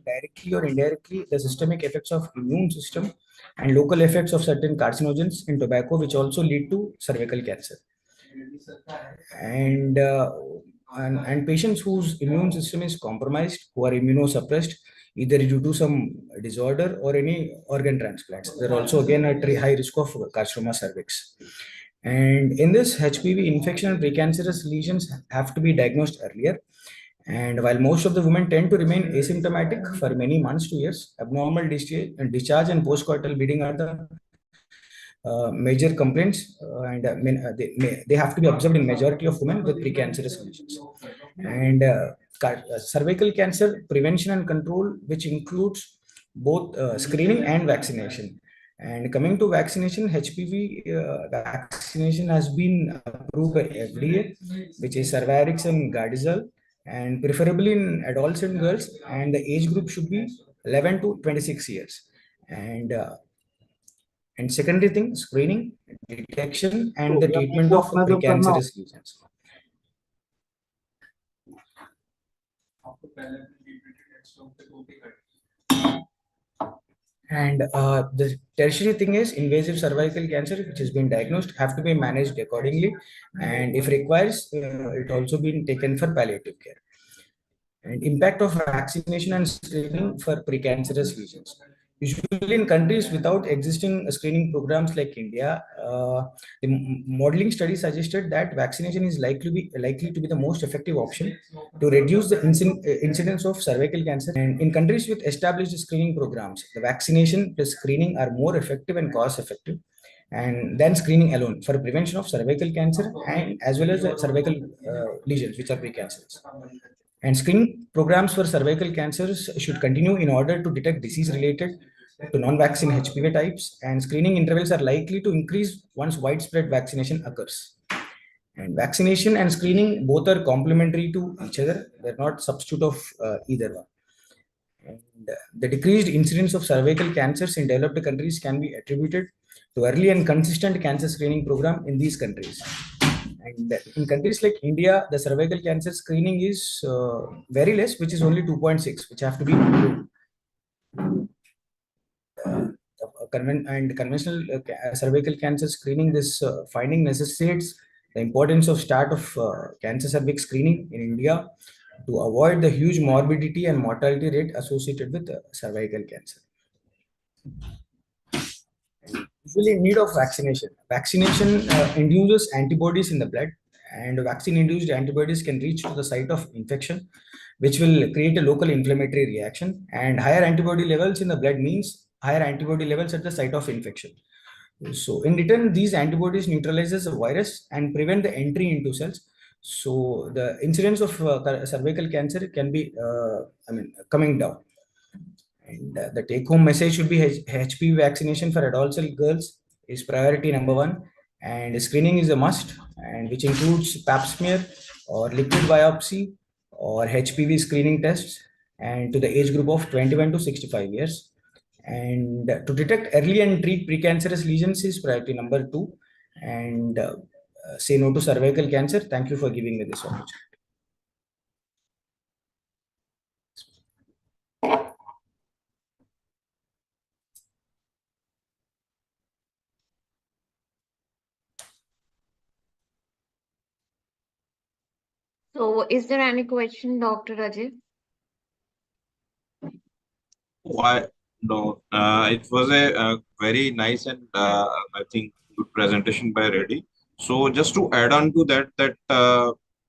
directly or indirectly the systemic effects of immune system and local effects of certain carcinogens in tobacco, which also lead to cervical cancer. And and patients whose immune system is compromised, who are immunosuppressed either due to some disorder or any organ transplants, they're also again at high risk of carcinoma cervix. And in this, HPV infection and precancerous lesions have to be diagnosed earlier. And while most of the women tend to remain asymptomatic for many months to years, abnormal discharge and postcoital bleeding are the major complaints, and they have to be observed in majority of women with precancerous lesions. And cervical cancer prevention and control, which includes both screening and vaccination. And coming to vaccination, HPV vaccination has been approved by FDA, which is Cervarix and Gardasil, and preferably in adults and girls, and the age group should be 11 to 26 years. And And secondary thing, screening, detection, and तो the या treatment वो of अपना जब करना हो precancerous lesions. And the tertiary thing is invasive cervical cancer, which has been diagnosed, have to be managed accordingly, and if requires, it also been taken for palliative care. And impact of vaccination and screening for precancerous lesions. Usually in countries without existing screening programs like India, the modeling study suggested that vaccination is likely to be the most effective option to reduce the incidence of cervical cancer. And in countries with established screening programs, the vaccination plus screening are more effective and cost effective and then screening alone for prevention of cervical cancer and as well as the cervical lesions, which are precancerous. And screening programs for cervical cancers should continue in order to detect disease related to non-vaccine HPV types, and screening intervals are likely to increase once widespread vaccination occurs. And vaccination and screening both are complementary to each other; they're not substitute of either one. And the decreased incidence of cervical cancers in developed countries can be attributed to early and consistent cancer screening program in these countries. And in countries like India, the cervical cancer screening is very less, which is only 2.6, which have to be improved. And conventional cervical cancer screening, this finding necessitates the importance of start of cancer cervix screening in India to avoid the huge morbidity and mortality rate associated with cervical cancer. Usually in need of vaccination. Vaccination induces antibodies in the blood, and vaccine-induced antibodies can reach to the site of infection, which will create a local inflammatory reaction. And higher antibody levels in the blood means higher antibody levels at the site of infection. So in return, these antibodies neutralizes the virus and prevent the entry into cells. So the incidence of cervical cancer can be, coming down. And the take home message should be HPV vaccination for adults and girls is priority number one. And screening is a must, and which includes pap smear or liquid biopsy or HPV screening tests, and to the age group of 21 to 65 years. And to detect early and treat precancerous lesions is priority number two. And say no to cervical cancer. Thank you for giving me this opportunity. So, is there any question, Dr. Ajay? Why? No, it was a, very nice and I think good presentation by Reddy. So just to add on to that,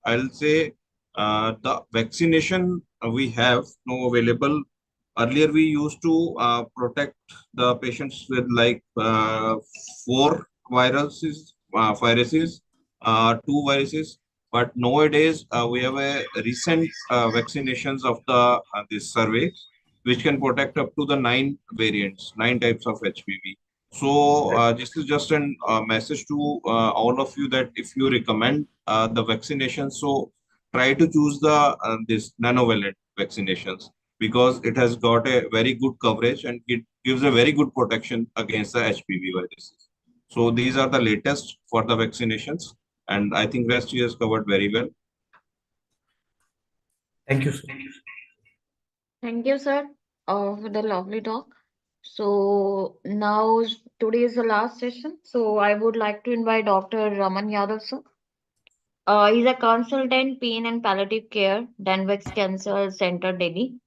I'll say the vaccination we have now available. Earlier, we used to protect the patients with like four two viruses. But nowadays, we have a recent vaccinations of the this survey, which can protect up to the nine variants, nine types of HPV. So this is just a message to all of you that if you recommend the vaccination, so try to choose the this nanovalent vaccinations because it has got a very good coverage and it gives a very good protection against the HPV viruses. So these are the latest for the vaccinations, and I think rest he has covered very well. Thank you, sir. Thank you, sir, for the lovely talk. So now today is the last session. So I would like to invite Dr. Raman Yadav, sir. He's a consultant, pain and palliative care, Danvex Cancer Center, Delhi,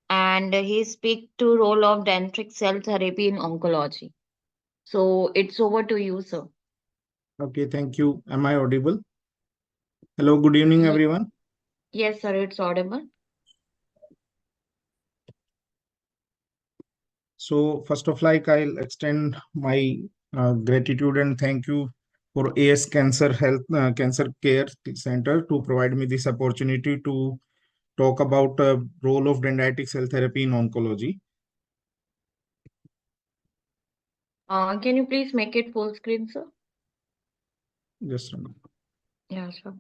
and he speaks to role of dendritic cell therapy in oncology. So it's over to you, sir. Okay, thank you. Am I audible? Hello, good evening, Ye- everyone. Yes, sir, it's audible. So first of like, I'll extend my gratitude and thank you for AS Cancer Care Center to provide me this opportunity to talk about role of dendritic cell therapy in oncology. Can you please make it full screen, sir? Just a minute. Yeah, sure.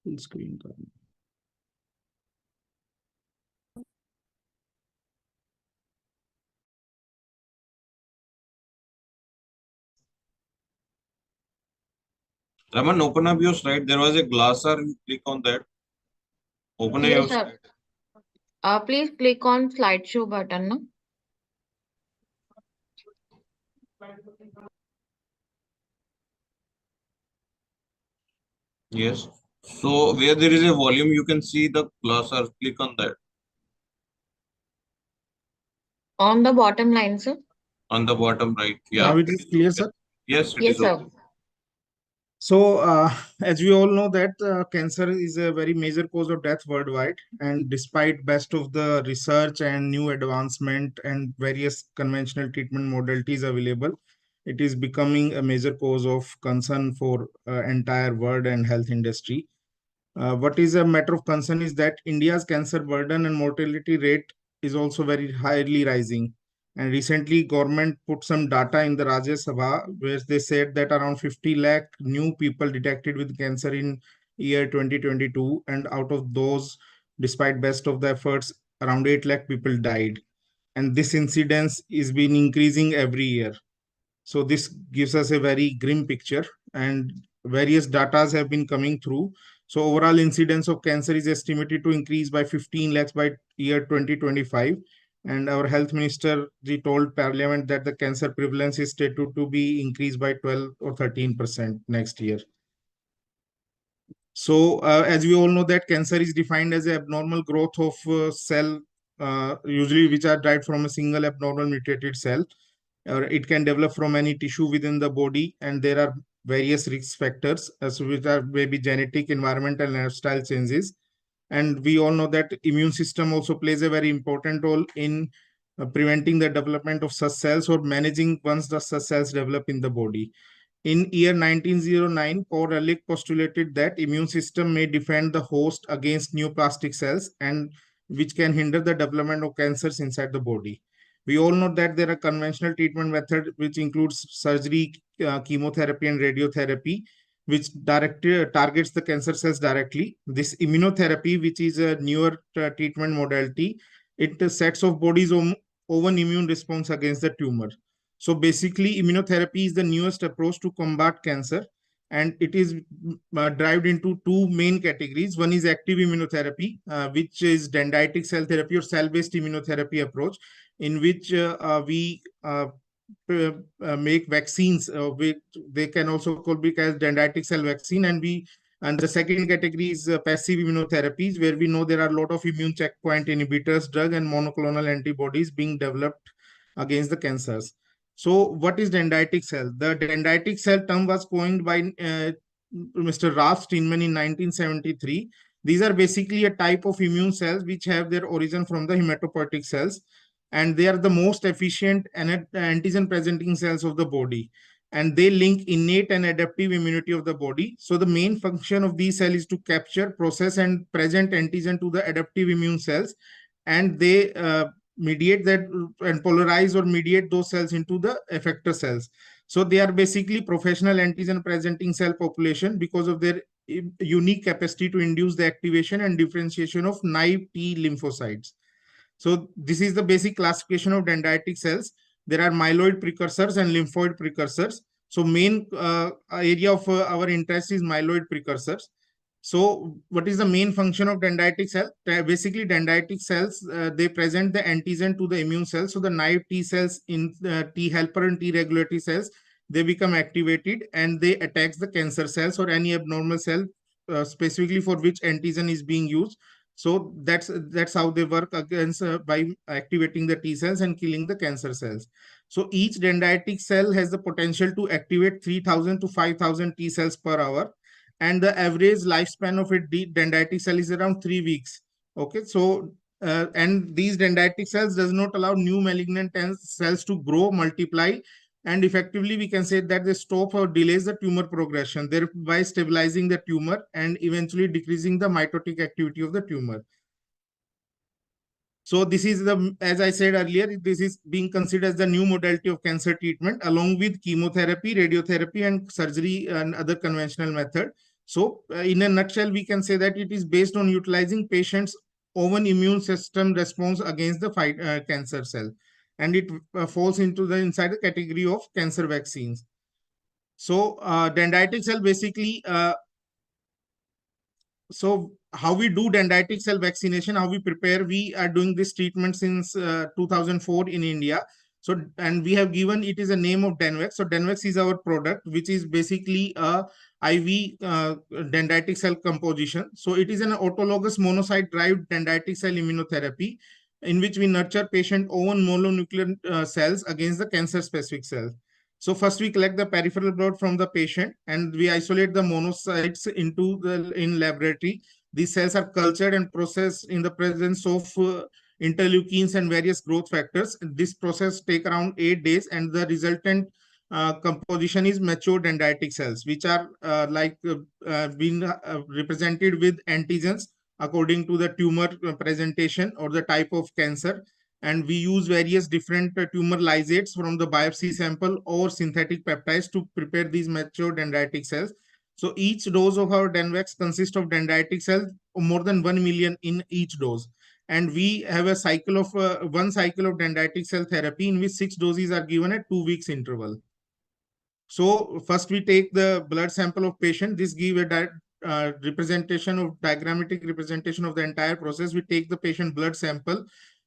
Full screen. Raman, open up your slide. There was a glosser. Click on that. Open Yes, your sir. slide. Please click on slideshow button. No? Yes. So where there is a volume, you can see the glosser. Click on that On the bottom line, sir. on the bottom right. Yeah. Now it is clear, sir. Yes, it Yes, is okay. sir. So, as we all know that cancer is a very major cause of death worldwide, and despite best of the research and new advancement and various conventional treatment modalities available, it is becoming a major cause of concern for entire world and health industry. What is a matter of concern is that India's cancer burden and mortality rate is also very highly rising. And recently, government put some data in the Rajya Sabha where they said that around 50 lakh new people detected with cancer in year 2022, and out of those, despite best of the efforts, around 8 lakh people died. And this incidence is been increasing every year. So this gives us a very grim picture, and various datas have been coming through. So overall incidence of cancer is estimated to increase by 15 lakhs by year 2025. And our health minister told parliament that the cancer prevalence is stated to be increased by 12 or 13% next year. So as we all know that cancer is defined as a abnormal growth of cell, usually which are derived from a single abnormal mutated cell, or it can develop from any tissue within the body, and there are various risk factors as which are maybe genetic, environmental, and lifestyle changes. And we all know that immune system also plays a very important role in preventing the development of such cells or managing once the such cells develop in the body. In year 1909, Paul Ehrlich postulated that immune system may defend the host against neoplastic cells and which can hinder the development of cancers inside the body. We all know that there are conventional treatment methods which includes surgery, chemotherapy, and radiotherapy, which targets the cancer cells directly. This immunotherapy, which is a newer treatment modality, it sets off body's own immune response against the tumor. So basically, immunotherapy is the newest approach to combat cancer, and it is derived into two main categories. One is active immunotherapy, which is dendritic cell therapy or cell-based immunotherapy approach, in which we make vaccines. Which they can also call it as dendritic cell vaccine, and the second category is passive immunotherapies, where we know there are a lot of immune checkpoint inhibitors, drug, and monoclonal antibodies being developed against the cancers. So, what is dendritic cell? The dendritic cell term was coined by Mr. Ralph Steinman in 1973. These are basically a type of immune cells which have their origin from the hematopoietic cells, and they are the most efficient antigen presenting cells of the body, and they link innate and adaptive immunity of the body. So the main function of these cells is to capture, process, and present antigen to the adaptive immune cells, and they mediate that and polarize or mediate those cells into the effector cells. So they are basically professional antigen presenting cell population because of their unique capacity to induce the activation and differentiation of naive T lymphocytes. So this is the basic classification of dendritic cells. There are myeloid precursors and lymphoid precursors. So main area of our interest is myeloid precursors. So what is the main function of dendritic cell? Basically, dendritic cells, they present the antigen to the immune cells. So the naive T cells in T helper and T regulatory cells, they become activated and they attack the cancer cells or any abnormal cell, specifically for which antigen is being used. So that's how they work against by activating the T cells and killing the cancer cells. So each dendritic cell has the potential to activate 3,000 to 5,000 T cells per hour, and the average lifespan of a dendritic cell is around 3 weeks. Okay, so and these dendritic cells does not allow new malignant cells to grow, multiply, and effectively we can say that they stop or delays the tumor progression, thereby stabilizing the tumor and eventually decreasing the mitotic activity of the tumor. So this is as I said earlier, this is being considered as the new modality of cancer treatment along with chemotherapy, radiotherapy, and surgery and other conventional method. So in a nutshell, we can say that it is based on utilizing patients' own immune system response against the cancer cell, and it falls into the inside the category of cancer vaccines. So dendritic cell basically so how we do dendritic cell vaccination, how we prepare, we are doing this treatment since 2004 in India. So, and we have given it is a name of Denvex. So Denvex is our product, which is basically a IV dendritic cell composition. So it is an autologous monocyte derived dendritic cell immunotherapy in which we nurture patient own mononuclear cells against the cancer specific cells. So first we collect the peripheral blood from the patient and we isolate the monocytes in laboratory. These cells are cultured and processed in the presence of interleukins and various growth factors. This process takes around 8 days and the resultant composition is mature dendritic cells, which are being represented with antigens according to the tumor presentation or the type of cancer, and we use various different tumor lysates from the biopsy sample or synthetic peptides to prepare these mature dendritic cells. So each dose of our Denvex consists of dendritic cells, more than 1 million in each dose. And we have a cycle of one cycle of dendritic cell therapy in which 6 doses are given at 2 weeks interval. So first we take the blood sample of patient. This give a representation of diagrammatic representation of the entire process. We take the patient blood sample,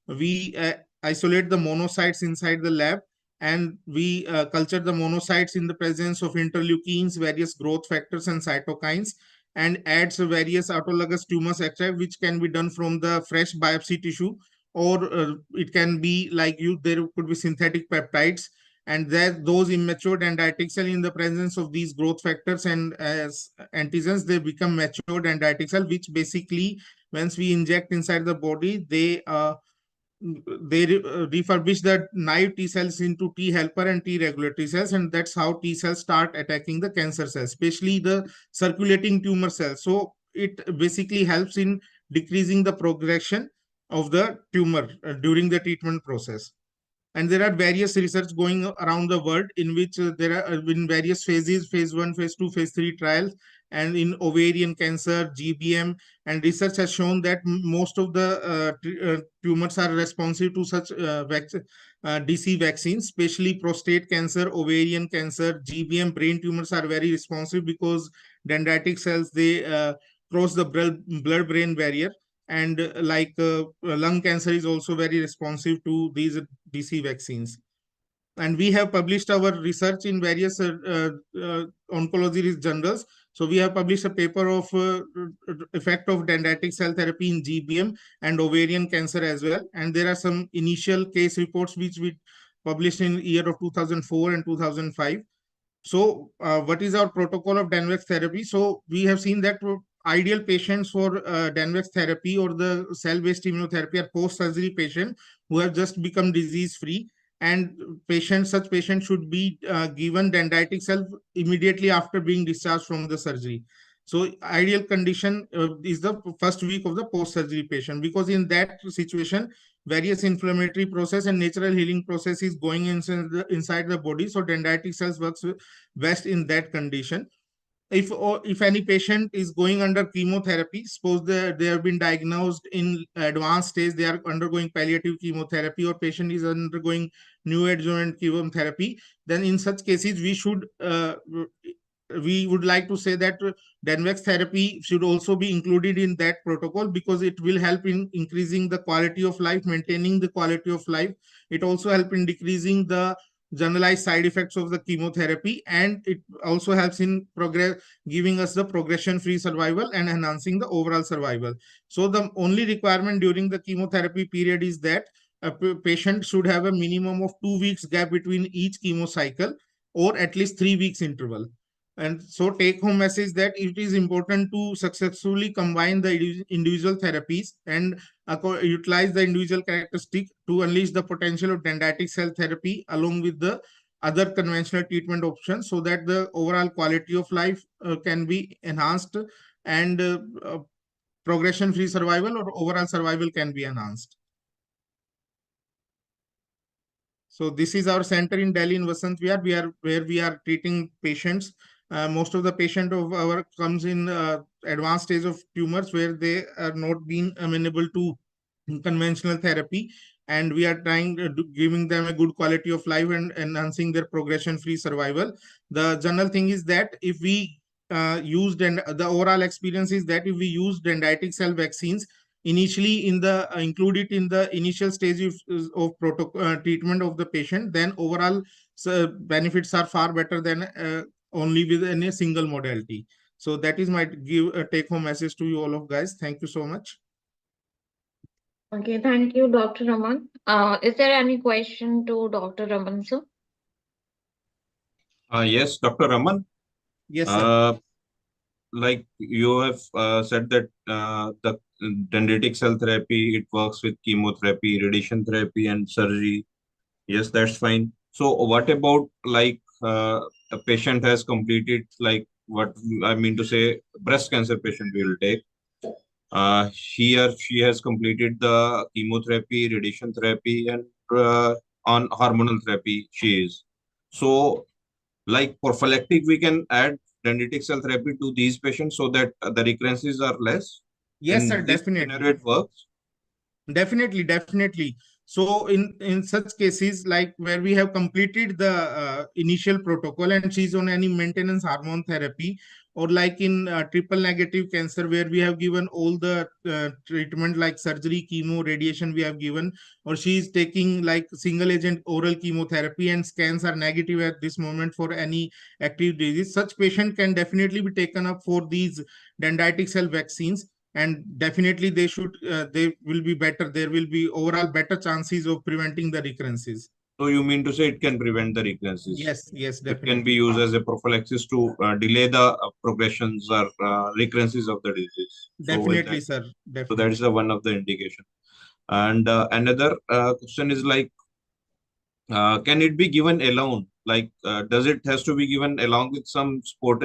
we isolate the monocytes inside the lab, and we culture the monocytes in the presence of interleukins, various growth factors and cytokines, and adds various autologous tumor extract, which can be done from the fresh biopsy tissue, or it can be like there could be synthetic peptides, and that those immature dendritic cell in the presence of these growth factors and as antigens, they become mature dendritic cell, which basically once we inject inside the body, they refurbish the naive T cells into T helper and T regulatory cells, and that's how T cells start attacking the cancer cells, especially the circulating tumor cells. So it basically helps in decreasing the progression of the tumor during the treatment process. And there are various research going around the world in which there are in various phases, phase 1, phase 2, phase 3 trials, and in ovarian cancer, GBM, and research has shown that most of the tumors are responsive to such DC vaccines, especially prostate cancer, ovarian cancer, GBM, brain tumors are very responsive because dendritic cells, they cross the blood-brain barrier, and lung cancer is also very responsive to these DC vaccines. And we have published our research in various oncology journals. So we have published a paper of effect of dendritic cell therapy in GBM and ovarian cancer as well. And there are some initial case reports which we published in year of 2004 and 2005. So what is our protocol of Denvex therapy? So we have seen that ideal patients for Denvex therapy or the cell-based immunotherapy are post-surgery patients who have just become disease-free, and such patients should be given dendritic cell immediately after being discharged from the surgery. So ideal condition is the first week of the post-surgery patient, because in that situation, various inflammatory process and natural healing process is going inside the body. So dendritic cells works best in that condition. If any patient is going under chemotherapy, suppose they have been diagnosed in advanced stage, they are undergoing palliative chemotherapy, or patient is undergoing neoadjuvant chemotherapy, then in such cases we would like to say that Denvex therapy should also be included in that protocol, because it will help in increasing the quality of life, maintaining the quality of life. It also helps in decreasing the generalized side effects of the chemotherapy, and it also helps in giving us the progression-free survival and enhancing the overall survival. So the only requirement during the chemotherapy period is that a patient should have a minimum of 2 weeks gap between each chemo cycle, or at least 3 weeks interval. And so take home message that it is important to successfully combine the individual therapies and utilize the individual characteristic to unleash the potential of dendritic cell therapy along with the other conventional treatment options, so that the overall quality of life can be enhanced, and progression-free survival or overall survival can be enhanced. So this is our center in Delhi in Vasant Vihar, where we are treating patients most of the patient of our comes in advanced stage of tumors where they are not being amenable to conventional therapy, and we are trying giving them a good quality of life and enhancing their progression free survival. The general thing is that if we used, and the overall experience is that if we use dendritic cell vaccines initially in the include it in the initial stage of protocol treatment of the patient, then overall benefits are far better than only with any single modality. So that is my take home message to you all of guys. Thank you so much. Okay, thank you, Dr. Raman. Is there any question to Dr. Raman, sir? Yes, Dr. Raman. Yes, sir. Like you have said that the dendritic cell therapy, it works with chemotherapy, radiation therapy, and surgery. Yes, that's fine. So what about like a patient has completed, like what I mean to say, breast cancer patient we will take. He or she has completed the chemotherapy, radiation therapy, and on hormonal therapy she is. So like prophylactic, we can add dendritic cell therapy to these patients so that the recurrences are less. Yes, sir, In this definitely. scenario, it works. Definitely. So in such cases, like where we have completed the initial protocol and she's on any maintenance hormone therapy, or like in triple negative cancer where we have given all the treatment like surgery, chemo, radiation we have given, or she is taking like single agent oral chemotherapy and scans are negative at this moment for any active disease, such patient can definitely be taken up for these dendritic cell vaccines, and definitely they will be better. There will be overall better chances of preventing the recurrences. So you mean to say it can prevent the recurrences? Yes, It can be definitely. used as a prophylaxis to delay the progressions or recurrences of the disease. Definitely, sir. So that is Definitely. the one of the indication. And another question is like, can it be given alone? Like, does it has to be given along with some sport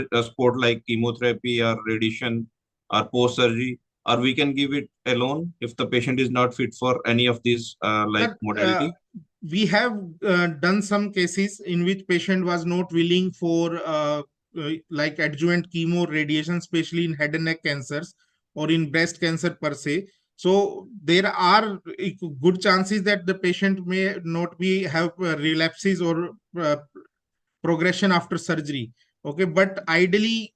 like chemotherapy or radiation or post surgery, or we can give it alone if the patient is not fit for any of these like Sir, modality? we have done some cases in which patient was not willing for like adjuvant chemo radiation, especially in head and neck cancers or in breast cancer per se. So there are good chances that the patient may not be have relapses or progression after surgery. Okay, but ideally,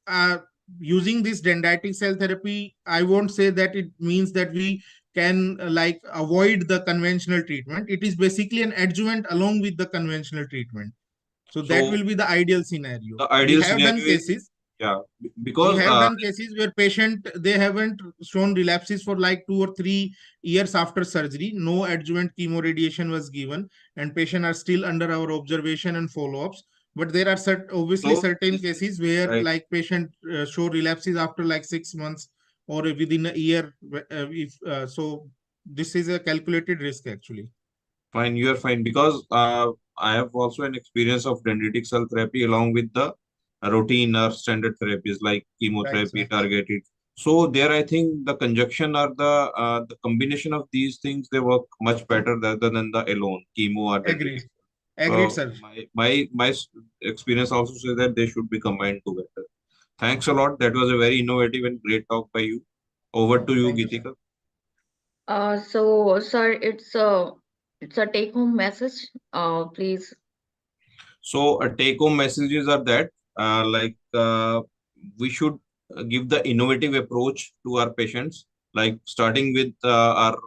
using this dendritic cell therapy, I won't say that it means that we can like avoid the conventional treatment. It is basically an adjuvant along with the conventional treatment. So that So will be the ideal scenario. the We ideal have done scenario is, cases. yeah, We because have done cases where patient they haven't shown relapses for like 2 or 3 years after surgery. No adjuvant chemo radiation was given, and patient are still under our observation and follow-ups. But there are obviously so certain this is cases where right. like patient show relapses after like 6 months or within a year. If so, this is a calculated risk actually. Fine, you are fine because I have also an experience of dendritic cell therapy along with the routine or standard therapies like Right, chemotherapy sir. targeted. So there, I think the conjunction or the combination of these things, they work much better rather than the alone chemo or dendritic. Agreed. Agreed, So sir. my experience also says that they should be combined together. Thanks a lot. That was a very innovative and great talk by you. Over to you, Thank you, sir. Geetika. So, sir, it's a take-home message. Please. So take-home messages are that like we should give the innovative approach to our patients, like starting with our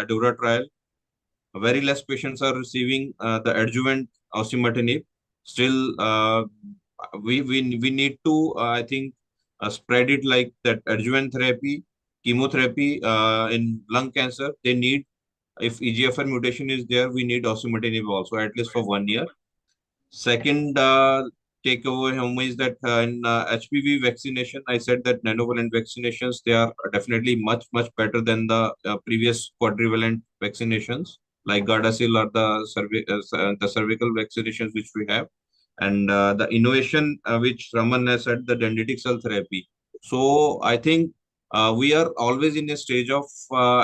Dura trial. Very less patients are receiving the adjuvant osimertinib. Still, we need to I think spread it like that adjuvant therapy, chemotherapy in lung cancer. They need, if EGFR mutation is there, we need osimertinib also at least for 1 year. Second takeaway home is that in HPV vaccination, I said that nanovalent vaccinations, they are definitely much better than the previous quadrivalent vaccinations like Gardasil or the cervical vaccinations which we have, and the innovation which Raman has said, the dendritic cell therapy. So I think we are always in a stage of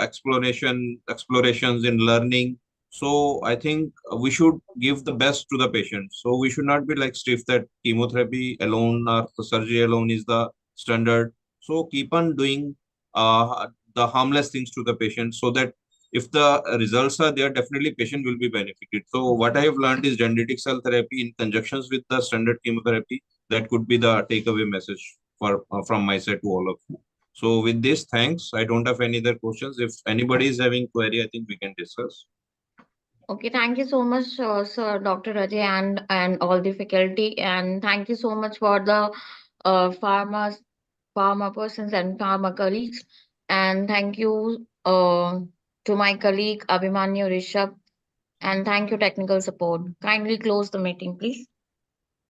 explorations in learning. So I think we should give the best to the patient. So we should not be like stiff that chemotherapy alone or the surgery alone is the standard. So keep on doing the harmless things to the patient so that if the results are there, definitely patient will be benefited. So what I have learned is dendritic cell therapy in conjunctions with the standard chemotherapy. That could be the takeaway message for from my side to all of you. So with this, thanks. I don't have any other questions. If anybody is having query, I think we can discuss. Okay, thank you so much, Sir Dr. Ajay and all the faculty, and thank you so much for the pharma persons and pharma colleagues, and thank you to my colleague Abhimanyu Rishabh, and thank you technical support. Kindly close the meeting, please.